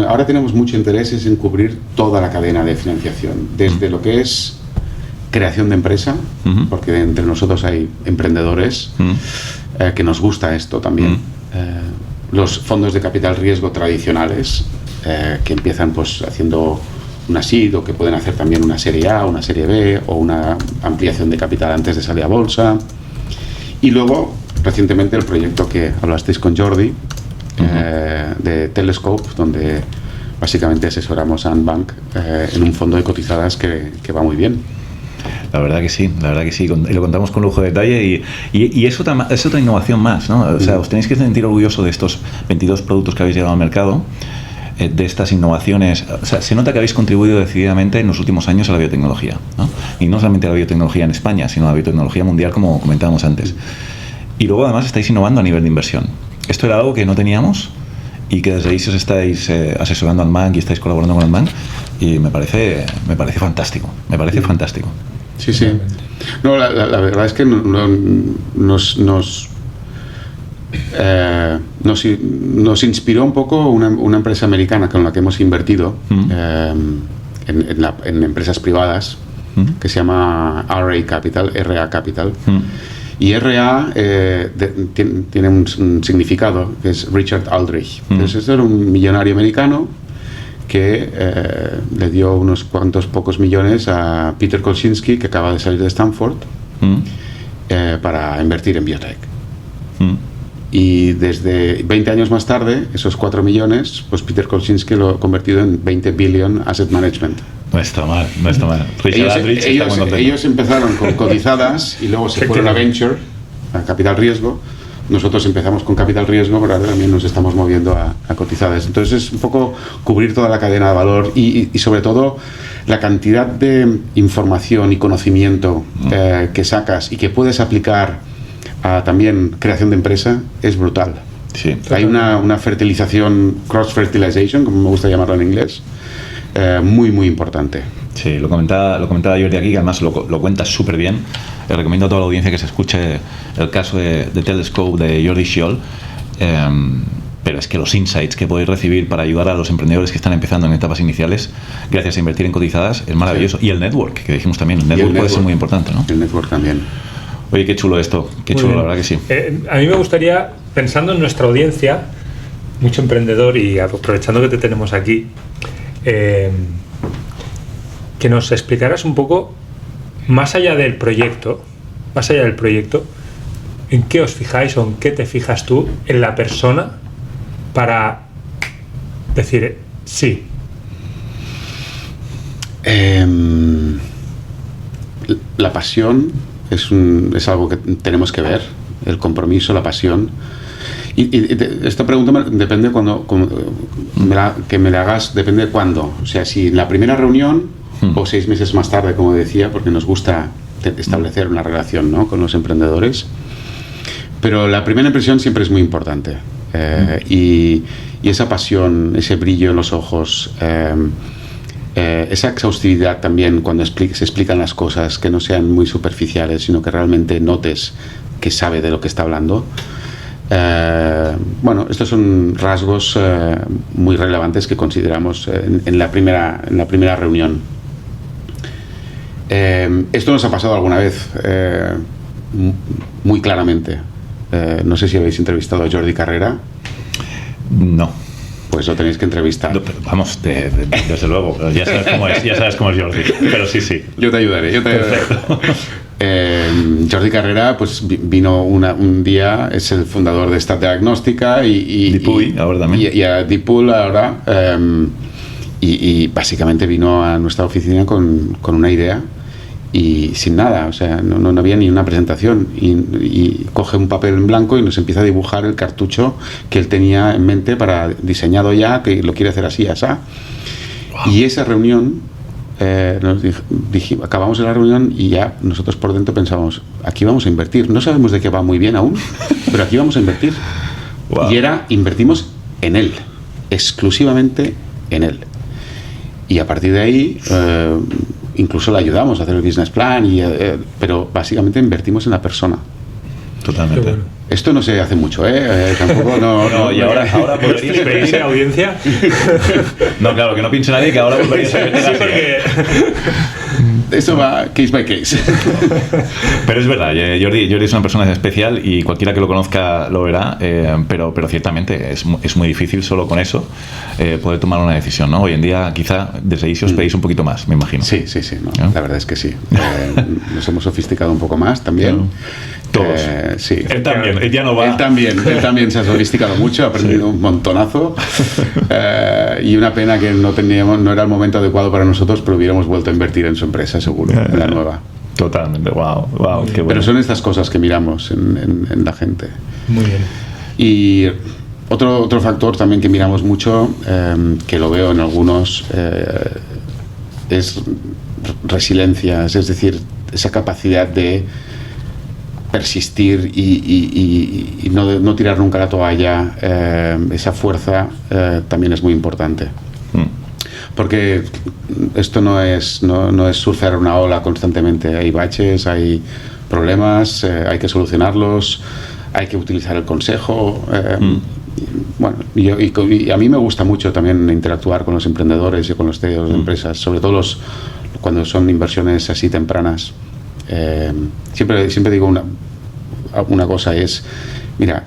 S4: Ahora tenemos mucho interés es en cubrir toda la cadena de financiación, desde lo que es creación de empresa, porque entre nosotros hay emprendedores que nos gusta esto también. Los fondos de capital riesgo tradicionales, que empiezan pues haciendo una SID o que pueden hacer también una serie A, una serie B o una ampliación de capital antes de salir a bolsa. Y luego, recientemente, el proyecto que hablasteis con Jordi, de Telescope, donde básicamente asesoramos a Antbank en un fondo de cotizadas que va muy bien.
S5: La verdad que sí, y lo contamos con lujo de detalle y es otra innovación más, ¿no? O sea, os tenéis que sentir orgullosos de estos 22 productos que habéis llevado al mercado, de estas innovaciones. O sea, se nota que habéis contribuido decididamente en los últimos años a la biotecnología, ¿no? Y no solamente a la biotecnología en España, sino a la biotecnología mundial, como comentábamos antes. Y luego además estáis innovando a nivel de inversión. Esto era algo que no teníamos y que desde ahí os estáis asesorando al Antbank y estáis colaborando con Antbank, y me parece fantástico, fantástico.
S4: Sí. No, la verdad es que nos inspiró un poco una empresa americana con la que hemos invertido en empresas privadas, que se llama RA Capital. Y RA tiene un significado, que es Richard Aldrich. Entonces, este era un millonario americano que le dio unos cuantos pocos millones a Peter Kolczynski, que acaba de salir de Stanford, para invertir en biotech. Y desde 20 años más tarde, esos 4 millones, pues Peter Kolczynski lo ha convertido en 20 billion asset management.
S5: No está mal.
S4: Ellos empezaron con cotizadas y luego se fueron a venture, a capital riesgo. Nosotros empezamos con capital riesgo, pero ahora también nos estamos moviendo a cotizadas. Entonces es un poco cubrir toda la cadena de valor y sobre todo la cantidad de información y conocimiento que sacas y que puedes aplicar a también creación de empresa es brutal.
S5: Sí.
S4: Hay una fertilización, cross-fertilization, como me gusta llamarlo en inglés, muy, muy importante.
S5: Sí, lo comentaba Jordi aquí, que además lo cuenta súper bien. Le recomiendo a toda la audiencia que se escuche el caso de Telescope de Jordi Schiol. Pero es que los insights que podéis recibir para ayudar a los emprendedores que están empezando en etapas iniciales, gracias a invertir en cotizadas, es maravilloso. Sí. Y el network, que dijimos también, el network puede ser muy importante, ¿no?
S4: El network también.
S5: Oye, qué chulo esto, qué
S3: muy
S5: chulo,
S3: bien.
S5: La verdad que sí.
S3: A mí me gustaría, pensando en nuestra audiencia, mucho emprendedor y aprovechando que te tenemos aquí, que nos explicaras un poco, más allá del proyecto, en qué os fijáis o en qué te fijas tú en la persona para decir sí.
S4: La pasión es algo que tenemos que ver, el compromiso, la pasión. Esta pregunta depende que me la hagas, depende de cuándo. O sea, si en la primera reunión o 6 meses más tarde, como decía, porque nos gusta establecer una relación, ¿no?, con los emprendedores. Pero la primera impresión siempre es muy importante. Y esa pasión, ese brillo en los ojos, esa exhaustividad también cuando se explican las cosas, que no sean muy superficiales, sino que realmente notes que sabe de lo que está hablando, Bueno, estos son rasgos muy relevantes que consideramos en la primera reunión. Esto nos ha pasado alguna vez muy claramente. No sé si habéis entrevistado a Jordi Carrera.
S5: No.
S4: Pues lo tenéis que entrevistar.
S5: No, vamos, desde luego, ya sabes cómo es Jordi, pero sí.
S4: Yo te ayudaré. Jordi Carrera pues vino un día, es el fundador de Stat Diagnóstica y
S5: Dipuy, ahora también.
S4: Y a Dipool ahora, y básicamente vino a nuestra oficina con una idea y sin nada, o sea, no había ni una presentación, y coge un papel en blanco y nos empieza a dibujar el cartucho que él tenía en mente para diseñado ya, que lo quiere hacer así, asá. Wow. Y esa reunión, acabamos de la reunión y ya nosotros por dentro pensábamos, aquí vamos a invertir, no sabemos de qué va muy bien aún, pero aquí vamos a invertir. Wow. Y invertimos en él, exclusivamente en él. Y a partir de ahí incluso le ayudamos a hacer el business plan, pero básicamente invertimos en la persona.
S5: Totalmente. Bueno.
S4: Esto no se hace mucho, tampoco no
S5: y ahora podrías
S3: pedirse audiencia.
S5: No, claro, que no pinche nadie, que ahora volverías a meter así.
S4: Eso va case by case.
S5: Pero es verdad, Jordi es una persona especial y cualquiera que lo conozca lo verá, pero ciertamente es muy difícil solo con eso poder tomar una decisión, ¿no? Hoy en día quizá desde ahí os pedís un poquito más, me imagino.
S4: Sí, no, la verdad es que sí. Nos hemos sofisticado un poco más también.
S5: Claro. Todos.
S4: Sí.
S5: Él también, él ya no va.
S4: Él también se ha sofisticado mucho, ha aprendido un montonazo. Y una pena que no era el momento adecuado para nosotros, pero hubiéramos vuelto a invertir en su empresa, seguro, en la nueva.
S5: Totalmente, wow, qué bueno.
S4: Pero son estas cosas que miramos en la gente.
S3: Muy bien.
S4: Y otro factor también que miramos mucho, que lo veo en algunos, es resiliencia, es decir, esa capacidad de persistir y no tirar nunca la toalla. Esa fuerza también es muy importante. Porque esto no es surfear una ola constantemente. Hay baches, hay problemas, hay que solucionarlos, hay que utilizar el consejo. Bueno, y a mí me gusta mucho también interactuar con los emprendedores y con los CEOs de empresas, sobre todo cuando son inversiones así tempranas. Siempre digo una cosa, es, mira,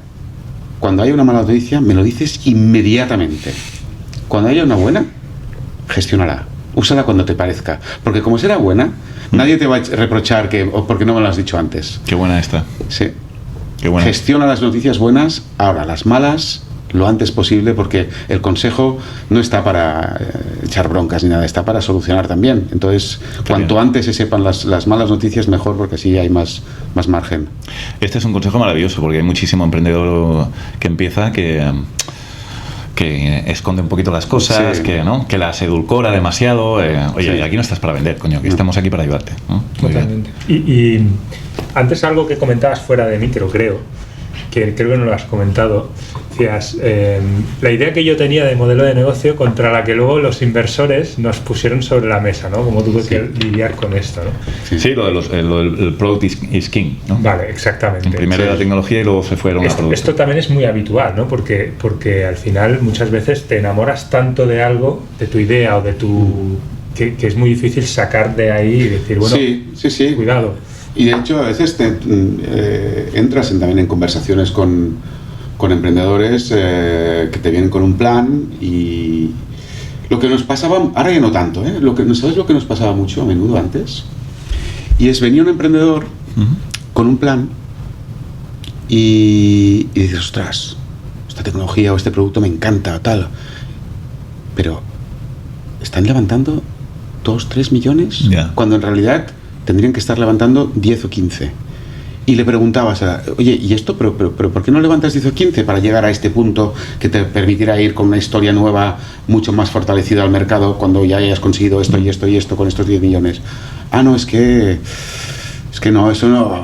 S4: cuando haya una mala noticia me lo dices inmediatamente. Cuando haya una buena, gestiónala, úsala cuando te parezca, porque como será buena, nadie te va a reprochar porque no me lo has dicho antes.
S5: Qué buena esta.
S4: Sí.
S5: Qué buena.
S4: Gestiona las noticias buenas, ahora las malas lo antes posible, porque el consejo no está para echar broncas ni nada, está para solucionar también. Entonces, cuanto antes se sepan las malas noticias, mejor, porque así hay más margen.
S5: Este es un consejo maravilloso, porque hay muchísimo emprendedor que empieza que esconde un poquito las cosas, sí, que las edulcora demasiado. Oye, sí, aquí no estás para vender, coño, que estamos aquí para ayudarte, ¿no?
S3: Totalmente. Y antes algo que comentabas fuera de micro, creo que no lo has comentado, decías, la idea que yo tenía de modelo de negocio contra la que luego los inversores nos pusieron sobre la mesa, ¿no? Como tuve que lidiar con esto, ¿no?
S5: Sí, lo del product is king, ¿no?
S3: Vale, exactamente.
S5: Primero la tecnología y luego se fueron a producto.
S3: Esto también es muy habitual, ¿no? Porque al final muchas veces te enamoras tanto de algo, de tu idea o de que es muy difícil sacar de ahí y decir, bueno,
S4: sí.
S3: Cuidado.
S4: Y de hecho a veces entras también en conversaciones con emprendedores que te vienen con un plan, y lo que nos pasaba, ahora ya no tanto, ¿sabes lo que nos pasaba mucho a menudo antes? Y es, venía un emprendedor con un plan y dices, ostras, esta tecnología o este producto me encanta, tal, pero están levantando 2-3 millones, cuando en realidad tendrían que estar levantando 10 o 15. Y le preguntabas, oye, ¿y esto? ¿Pero por qué no levantas 10 o 15 para llegar a este punto que te permitirá ir con una historia nueva, mucho más fortalecida al mercado, cuando ya hayas conseguido esto y esto y esto con estos 10 millones? No, es que no, eso no,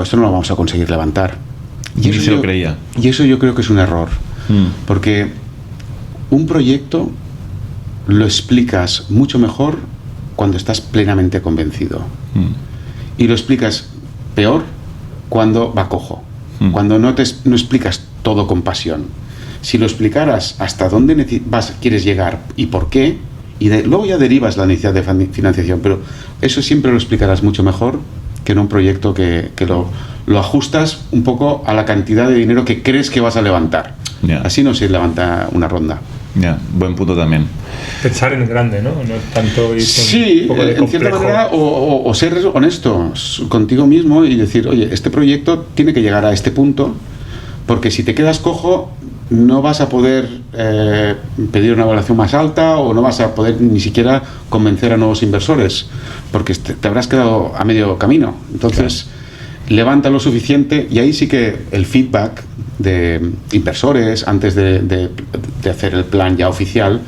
S4: esto no lo vamos a conseguir levantar.
S5: Y eso se lo creía.
S4: Y eso yo creo que es un error. Porque un proyecto lo explicas mucho mejor cuando estás plenamente convencido. Y lo explicas peor cuando va cojo. cuando no explicas todo con pasión. Si lo explicaras hasta dónde quieres llegar y por qué, y luego ya derivas la necesidad de financiación, pero eso siempre lo explicarás mucho mejor que en un proyecto que lo ajustas un poco a la cantidad de dinero que crees que vas a levantar. Así no se levanta una ronda.
S5: Buen punto también.
S3: Pensar en grande, ¿no? No tanto ir
S4: sí,
S3: un poco de
S4: en cierta manera, o ser honesto contigo mismo y decir, oye, este proyecto tiene que llegar a este punto, porque si te quedas cojo, no vas a poder pedir una evaluación más alta, o no vas a poder ni siquiera convencer a nuevos inversores, porque te habrás quedado a medio camino. Entonces, levanta lo suficiente, y ahí sí que el feedback de inversores antes de hacer el plan ya oficial,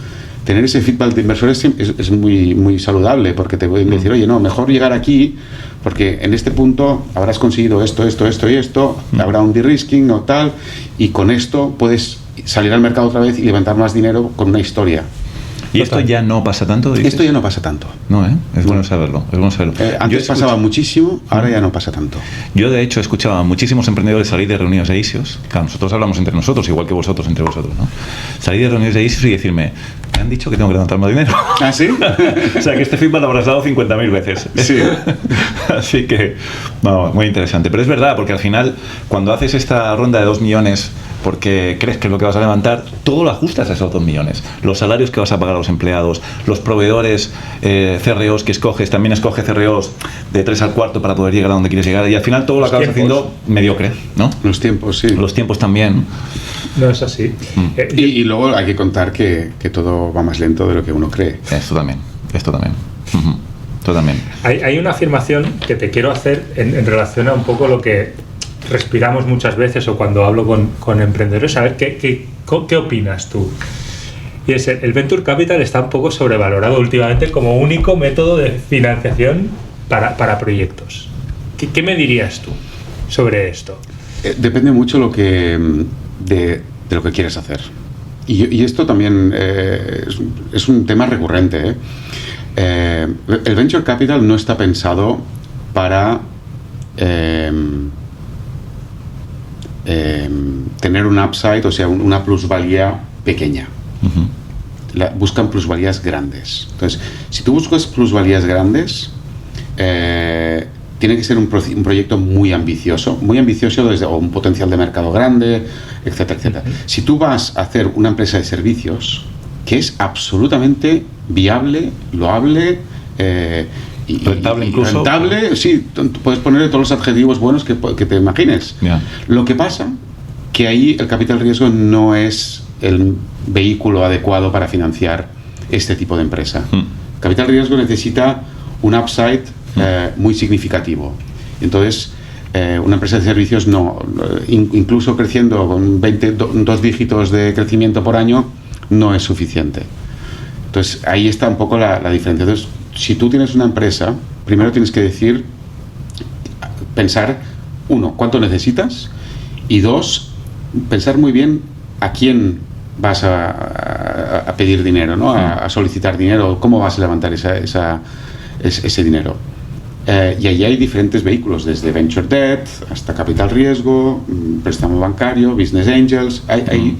S4: tener ese feedback de inversores es muy, muy saludable, porque te pueden decir, oye, no, mejor llegar aquí, porque en este punto habrás conseguido esto, habrá un de-risking o tal, y con esto puedes salir al mercado otra vez y levantar más dinero con una historia.
S5: ¿Y esto ya no pasa tanto? ¿Dices?
S4: Esto ya no pasa tanto.
S5: No, es bueno saberlo.
S4: Antes pasaba muchísimo, ahora ya no pasa tanto.
S5: Yo, de hecho, he escuchado a muchísimos emprendedores salir de reuniones de ISIOS. Claro, nosotros hablamos entre nosotros, igual que vosotros entre vosotros, ¿no? Salir de reuniones de ISIOS y decirme, me han dicho que tengo que levantar más dinero.
S4: ¿Ah, sí?
S5: O sea, que este feedback lo habrás dado 50.000 veces.
S4: Sí.
S5: Así que, vamos, muy interesante. Pero es verdad, porque al final, cuando haces esta ronda de 2 millones, porque crees que es lo que vas a levantar, todo lo ajustas a esos 2 millones. Los salarios que vas a pagar a los empleados, los proveedores, CROs que escoges, también escoge CROs de 3 al cuarto para poder llegar a donde quieres llegar, y al final todo lo acabas haciendo mediocre, ¿no?
S4: Los tiempos, sí.
S5: Los tiempos también.
S3: No es así.
S4: Y luego hay que contar que todo va más lento de lo que uno cree.
S5: Esto también. Esto también.
S3: Hay una afirmación que te quiero hacer en relación a un poco lo que respiramos muchas veces, o cuando hablo con emprendedores, a ver qué opinas tú. Y es, el Venture Capital está un poco sobrevalorado últimamente como único método de financiación para proyectos. ¿Qué me dirías tú sobre esto?
S4: Depende mucho de lo que quieres hacer. Y esto también es un tema recurrente. El Venture Capital no está pensado para tener un upside, o sea, una plusvalía pequeña. Buscan plusvalías grandes. Entonces, si tú buscas plusvalías grandes, tiene que ser un proyecto muy ambicioso desde, o un potencial de mercado grande, etcétera, etcétera. Si tú vas a hacer una empresa de servicios que es absolutamente viable, loable, y
S5: rentable, incluso.
S4: Rentable, sí, puedes ponerle todos los adjetivos buenos que te imagines. Lo que pasa que ahí el capital riesgo no es el vehículo adecuado para financiar este tipo de empresa. Capital riesgo necesita un upside muy significativo. Entonces, una empresa de servicios incluso creciendo con 2 dígitos de crecimiento por año, no es suficiente. Entonces, ahí está un poco la diferencia. Entonces, si tú tienes una empresa, primero tienes que pensar, 1, cuánto necesitas, y 2, pensar muy bien a quién vas a pedir dinero, ¿no? A solicitar dinero, cómo vas a levantar ese dinero. Y ahí hay diferentes vehículos, desde Venture Debt hasta capital riesgo, préstamo bancario, Business Angels. Hay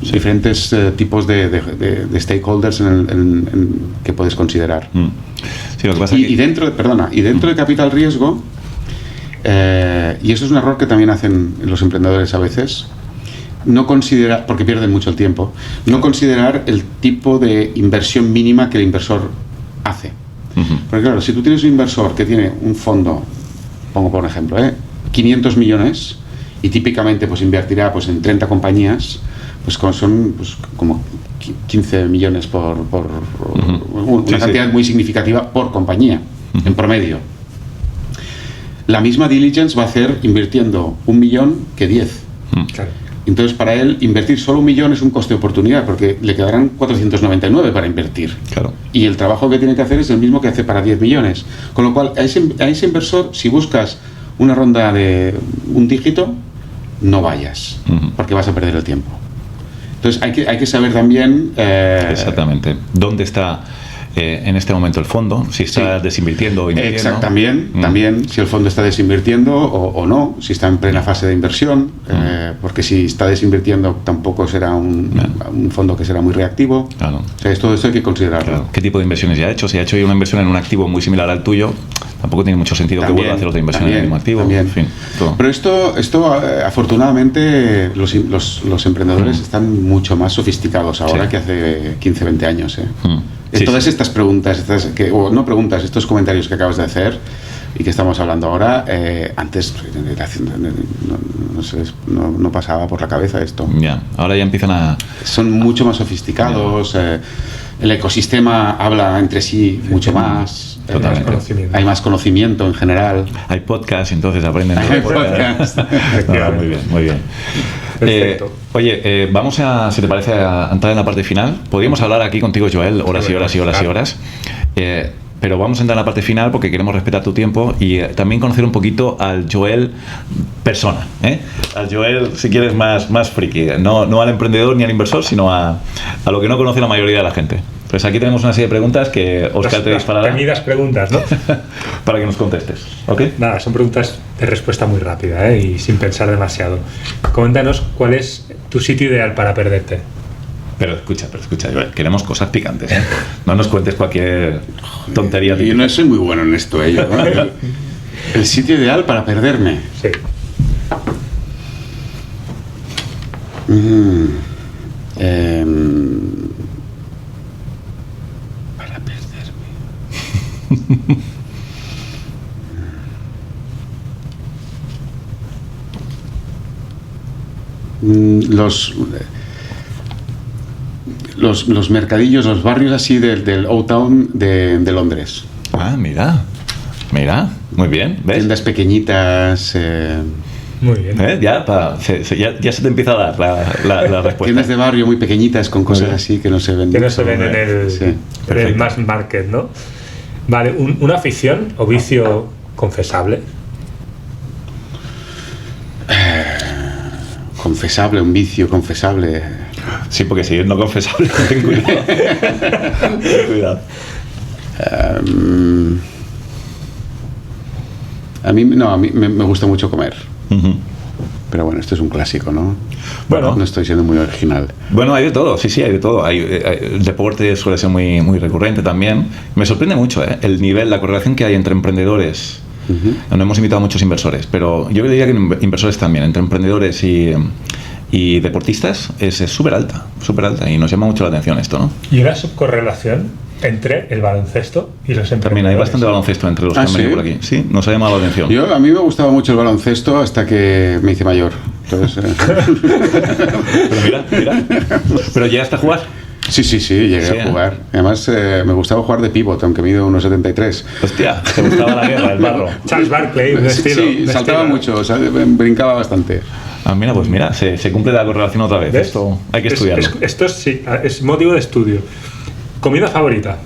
S4: diferentes tipos de stakeholders que puedes considerar.
S5: Sí, lo que pasa
S4: y dentro de capital riesgo, y eso es un error que también hacen los emprendedores a veces, no considerar, porque pierden mucho el tiempo, no considerar el tipo de inversión mínima que el inversor hace. Porque claro, si tú tienes un inversor que tiene un fondo, pongo por ejemplo, 500 millones, y típicamente pues invertirá pues en 30 compañías, pues son pues, como 15 millones por una cantidad muy significativa por compañía, en promedio. La misma diligence va a hacer invirtiendo 1 millón que 10.
S3: Claro.
S4: Entonces, para él, invertir solo 1 millón es un coste de oportunidad, porque le quedarán 499 para invertir.
S5: Claro.
S4: Y el trabajo que tiene que hacer es el mismo que hace para 10 millones. Con lo cual, a ese inversor, si buscas una ronda de 1 dígito, no vayas, porque vas a perder el tiempo. Entonces, hay que saber también...
S5: Exactamente. ¿Dónde está en este momento el fondo, si está desinvirtiendo o invirtiendo.
S4: Exacto, también, si el fondo está desinvirtiendo o no, si está en plena fase de inversión, porque si está desinvirtiendo tampoco será un fondo que será muy reactivo.
S5: Claro.
S4: O sea, todo esto hay que considerarlo.
S5: Claro. ¿Qué tipo de inversiones ya ha hecho? Si ha hecho una inversión en un activo muy similar al tuyo, tampoco tiene mucho sentido que vuelva a hacer otra inversión en el mismo activo. En fin, todo.
S4: Pero esto afortunadamente, los emprendedores están mucho más sofisticados ahora que hace 15, 20 años. Todas estas preguntas, estos comentarios que acabas de hacer y que estamos hablando ahora, antes no pasaba por la cabeza esto.
S5: Ya, ahora ya empiezan a...
S4: Son mucho más sofisticados, el ecosistema habla entre sí mucho más. Hay más conocimiento en general.
S5: Hay podcasts, entonces aprenden.
S4: Hay podcasts.
S5: Muy bien, muy bien.
S3: Perfecto.
S5: Oye, vamos a, si te parece, a entrar en la parte final. Podríamos hablar aquí contigo, Joel, horas y horas y horas y horas. Pero vamos a entrar en la parte final porque queremos respetar tu tiempo y también conocer un poquito al Joel persona, al Joel, si quieres, más friki, no al emprendedor ni al inversor, sino a lo que no conoce la mayoría de la gente. Pues aquí tenemos una serie de preguntas que Óscar te disparará.
S3: Temidas preguntas, ¿no?
S5: Para que nos contestes, ¿ok?
S3: Nada, son preguntas de respuesta muy rápida y sin pensar demasiado. Coméntanos cuál es tu sitio ideal para perderte.
S5: Pero escucha, Joel, queremos cosas picantes, ¿eh? No nos cuentes cualquier tontería.
S4: Yo no soy muy bueno en esto, ¿no? El sitio ideal para perderme.
S3: Sí.
S4: Para perderme. Los mercadillos, los barrios así del Old Town de Londres.
S5: Ah, mira, muy bien, ¿ves?
S4: Tiendas pequeñitas.
S3: Muy bien.
S5: Ya se te empieza a dar la respuesta.
S4: Tiendas de barrio muy pequeñitas con cosas así que no se ven.
S3: Que no se ven en el mass market, ¿no? Vale, ¿una afición o vicio confesable?
S4: Confesable, un vicio confesable.
S5: Sí, porque si es no confesable, ten cuidado. Ten cuidado.
S4: A mí me gusta mucho comer. Pero bueno, esto es un clásico, ¿no?
S5: Bueno,
S4: no estoy siendo muy original.
S5: Bueno, hay de todo, sí, hay de todo. El deporte suele ser muy, muy recurrente también. Me sorprende mucho el nivel, la correlación que hay entre emprendedores. No hemos invitado a muchos inversores, pero yo diría que inversores también, entre emprendedores y deportistas es súper alta, y nos llama mucho la atención esto, ¿no?
S3: ¿Y una subcorrelación entre el baloncesto y los emprendedores?
S5: También hay bastante baloncesto entre los que han venido por aquí. Sí, nos ha llamado la atención.
S4: A mí me gustaba mucho el baloncesto hasta que me hice mayor. Entonces,
S5: Pero mira. ¿Pero llegaste a jugar?
S4: Sí, llegué a jugar. Además, me gustaba jugar de pivot, aunque mido 1,73.
S5: Hostia, te gustaba la guerra, el barro.
S3: Charles Barkley, un estilo.
S4: Sí, saltaba mucho, brincaba bastante.
S5: Mira, pues mira, se cumple la correlación otra vez.
S3: ¿Ves?
S5: Esto hay que estudiarlo.
S3: Esto sí, es motivo de estudio. ¿Comida favorita?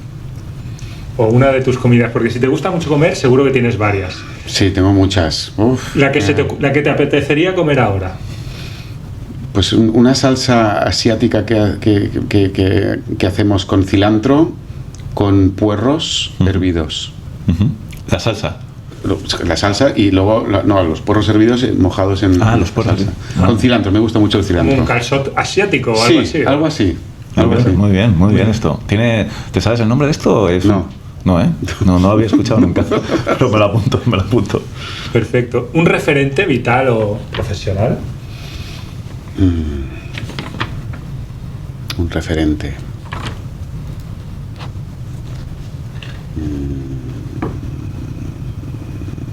S3: O una de tus comidas, porque si te gusta mucho comer, seguro que tienes varias.
S4: Sí, tengo muchas.
S3: La que te apetecería comer ahora.
S4: Pues una salsa asiática que hacemos con cilantro, con puerros hervidos.
S5: La salsa.
S4: La salsa y luego los puerros hervidos mojados en
S5: los puerros
S4: salsa. Con cilantro, me gusta mucho el cilantro.
S3: Como un calçot asiático o algo así.
S4: Sí, algo así.
S5: Muy bien esto. ¿Te sabes el nombre de esto?
S4: No,
S5: no lo había escuchado nunca. Pero me lo apunto.
S3: Perfecto. ¿Un referente vital o profesional?
S4: Un referente.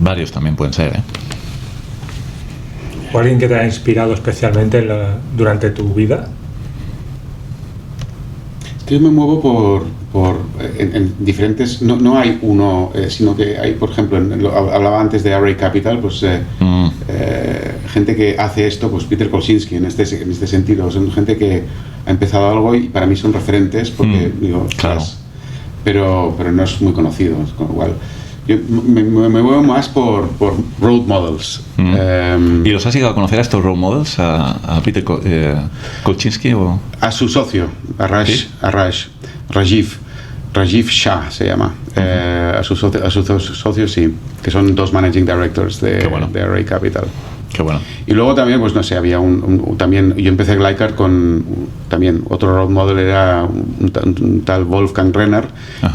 S5: Varios también pueden ser, ¿eh?
S3: ¿O alguien que te ha inspirado especialmente durante tu vida?
S4: Yo me muevo en diferentes... No hay uno, sino que hay, por ejemplo, hablaba antes de Array Capital, pues gente que hace esto, pues Peter Kolczynski en este sentido. Son gente que ha empezado algo y para mí son referentes porque,
S5: claro.
S4: Pero no es muy conocido, con lo cual... Yo me muevo más por role models.
S5: ¿Y los has llegado a conocer a estos role models? ¿A Peter Kolczynski o...?
S4: A su socio, a Rajiv. Rajiv Shah se llama. A sus socios sí, que son 2 managing directors de Array Capital.
S5: Qué bueno.
S4: Y luego también, pues no sé, había también, yo empecé Glycart con también otro role model, era un tal Wolfgang Renner,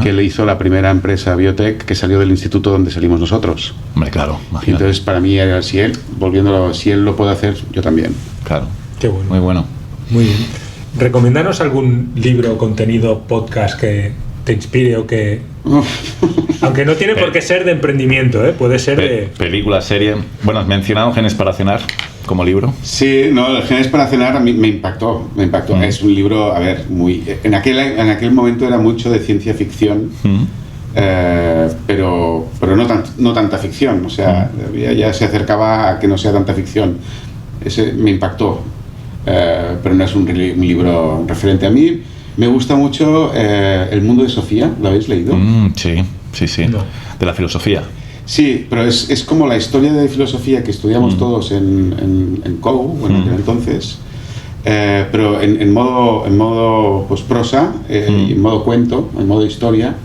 S4: que le hizo la primera empresa biotech que salió del instituto donde salimos nosotros.
S5: Hombre, claro, imagínate.
S4: Entonces para mí era, si él lo puede hacer, yo también.
S5: Claro.
S3: Qué bueno.
S5: Muy bueno.
S3: Muy bien. Recomiéndanos algún libro, contenido, podcast que te inspire o que... Aunque no tiene por qué ser de emprendimiento, puede ser de...
S5: Película, serie... Bueno, has mencionado Genes para cenar como libro.
S4: Sí, no, Genes para cenar a mí me impactó. Es un libro, a ver, muy... En aquel momento era mucho de ciencia ficción, pero no tanta ficción, o sea, ya se acercaba a que no sea tanta ficción. Ese me impactó, pero no es un libro referente a mí. Me gusta mucho El mundo de Sofía, ¿lo habéis leído?
S5: Sí. No. De la filosofía.
S4: Sí, pero es como la historia de filosofía que estudiamos todos en COU, en aquel entonces, pero en modo pues, prosa, y en modo cuento, en modo historia,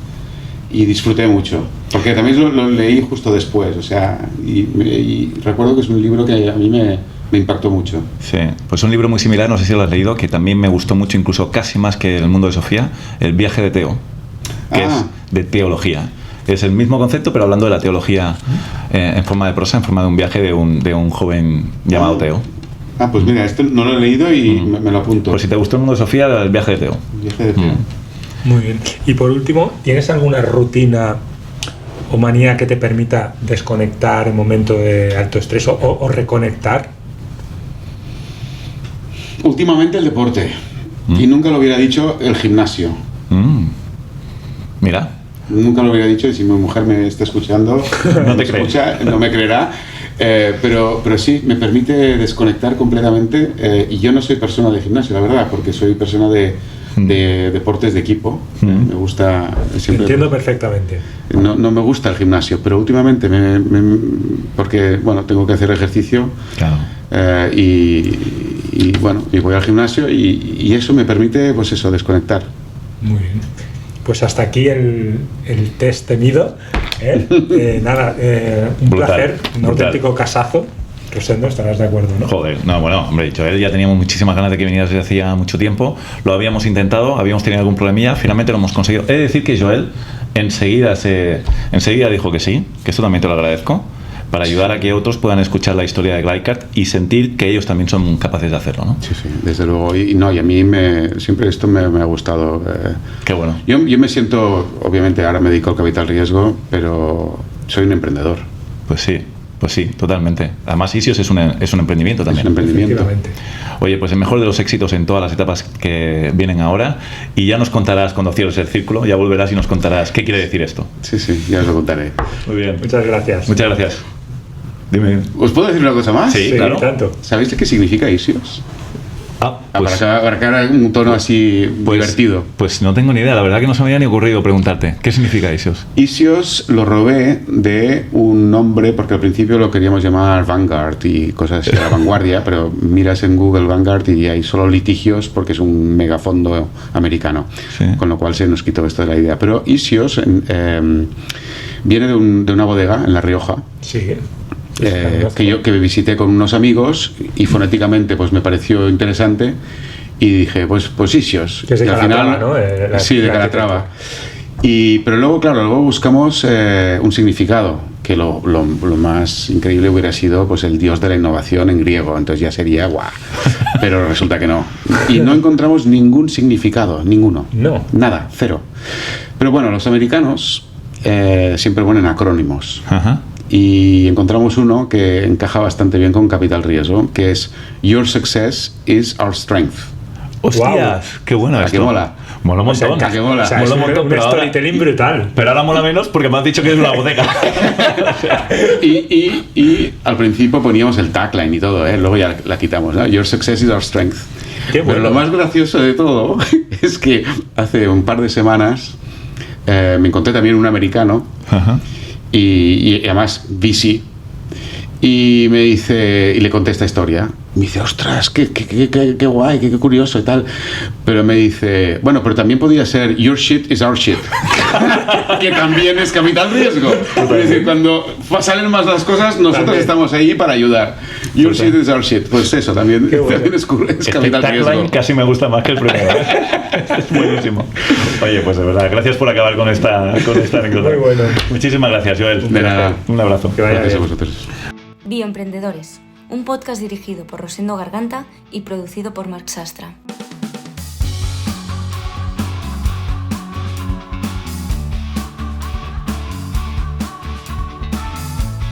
S4: y disfruté mucho, porque también lo leí justo después, o sea, y recuerdo que es un libro que a mí me impactó mucho.
S5: Sí, pues un libro muy similar, no sé si lo has leído, que también me gustó mucho, incluso casi más que El mundo de Sofía, El viaje de Teo, que es de teología. Es el mismo concepto, pero hablando de la teología en forma de prosa, en forma de un viaje de un joven llamado Teo.
S4: Pues mira, este no lo he leído y me lo apunto.
S5: Pues si te gustó El mundo de Sofía, El viaje de Teo.
S4: El viaje de Teo.
S3: Muy bien. Y por último, ¿tienes alguna rutina o manía que te permita desconectar en momento de alto estrés o reconectar?
S4: Últimamente el deporte. Y nunca lo hubiera dicho el gimnasio.
S5: Mira.
S4: Nunca lo hubiera dicho, y si mi mujer me está escuchando, no me creerá. Pero sí, me permite desconectar completamente. Y yo no soy persona de gimnasio, la verdad, porque soy persona de deportes de equipo. Me gusta siempre.
S3: Entiendo perfectamente.
S4: No me gusta el gimnasio, pero últimamente porque bueno, tengo que hacer ejercicio.
S5: Claro.
S4: Y bueno, y voy al gimnasio y eso me permite, pues eso, desconectar.
S3: Muy bien. Pues hasta aquí el test temido. Un placer, un auténtico casazo. Rosendo, estarás de acuerdo, ¿no?
S5: Joder, no, bueno, hombre, Joel, ya teníamos muchísimas ganas de que vinieras desde hacía mucho tiempo. Lo habíamos intentado, habíamos tenido algún problemilla, finalmente lo hemos conseguido. He de decir que Joel enseguida dijo que sí, que esto también te lo agradezco, para ayudar a que otros puedan escuchar la historia de Glycart y sentir que ellos también son capaces de hacerlo, ¿no?
S4: Sí, desde luego. Y a mí siempre esto me ha gustado.
S5: Qué bueno.
S4: Yo me siento, obviamente ahora me dedico al capital riesgo, pero soy un emprendedor.
S5: Pues sí, totalmente. Además, Isios es un emprendimiento también.
S4: Es un emprendimiento.
S5: Oye, pues el mejor de los éxitos en todas las etapas que vienen ahora, y ya nos contarás cuando cierres el círculo, ya volverás y nos contarás qué quiere decir esto.
S4: Sí, ya os lo contaré.
S5: Muy bien.
S3: Muchas gracias.
S5: Muchas gracias. Dime.
S4: ¿Os puedo decir una cosa más?
S5: Sí, claro.
S3: Tanto.
S4: ¿Sabéis qué significa Isios?
S5: Pues,
S4: para abarcar un tono así divertido.
S5: Pues no tengo ni idea, la verdad que no se me había ni ocurrido preguntarte. ¿Qué significa Isios?
S4: Isios lo robé de un nombre, porque al principio lo queríamos llamar Vanguard y cosas de la vanguardia, pero miras en Google Vanguard y hay solo litigios porque es un megafondo americano, con lo cual se nos quitó esto de la idea. Pero Isios viene de una bodega en La Rioja.
S3: Sí.
S4: Que visité con unos amigos y fonéticamente pues me pareció interesante y dije pues Isios,
S3: que es de Calatrava, ¿no?
S4: Sí, de Calatrava. Pero luego buscamos un significado, que lo más increíble hubiera sido pues el dios de la innovación en griego, entonces ya sería guau. Pero resulta que no, y no encontramos ningún significado, ninguno.
S3: No.
S4: Nada, cero. Pero bueno, los americanos siempre ponen acrónimos.
S5: Ajá.
S4: Y encontramos uno que encaja bastante bien con capital riesgo, que es Your success is our strength.
S5: ¡Hostias!
S3: Wow.
S5: ¡Qué bueno esto!
S4: ¿A qué mola?
S5: Mola un montón.
S3: O sea,
S4: ¿qué mola?
S3: O sea,
S5: Mola
S3: es
S5: un montón,
S3: un
S5: pero
S3: storytelling brutal.
S5: Pero ahora mola menos porque me has dicho que es una bodega.
S4: y al principio poníamos el tagline y todo, luego ya la quitamos, ¿no? Your success is our strength.
S3: Qué bueno.
S4: Pero lo más gracioso de todo es que hace un par de semanas me encontré también un americano.
S5: Ajá.
S4: Y además VC, Y me dice, y le conté esta historia. Me dice, ostras, qué guay, qué curioso y tal. Pero me dice, bueno, pero también podría ser your shit is our shit. Que también es capital riesgo. Es decir, cuando salen más las cosas, nosotros
S3: también
S4: estamos ahí para ayudar. Your shit is our shit. Pues eso, también, también es capital riesgo.
S5: Tagline casi me gusta más que el primero. Es buenísimo. Oye, pues de verdad, gracias por acabar con esta anécdota.
S3: Muy bueno.
S5: Muchísimas gracias, Joel.
S4: De nada.
S5: Un abrazo.
S3: Que vaya
S4: Gracias a
S3: bien.
S4: vosotros.
S6: Bioemprendedores, un podcast dirigido por Rosendo Garganta y producido por Marc Sastra.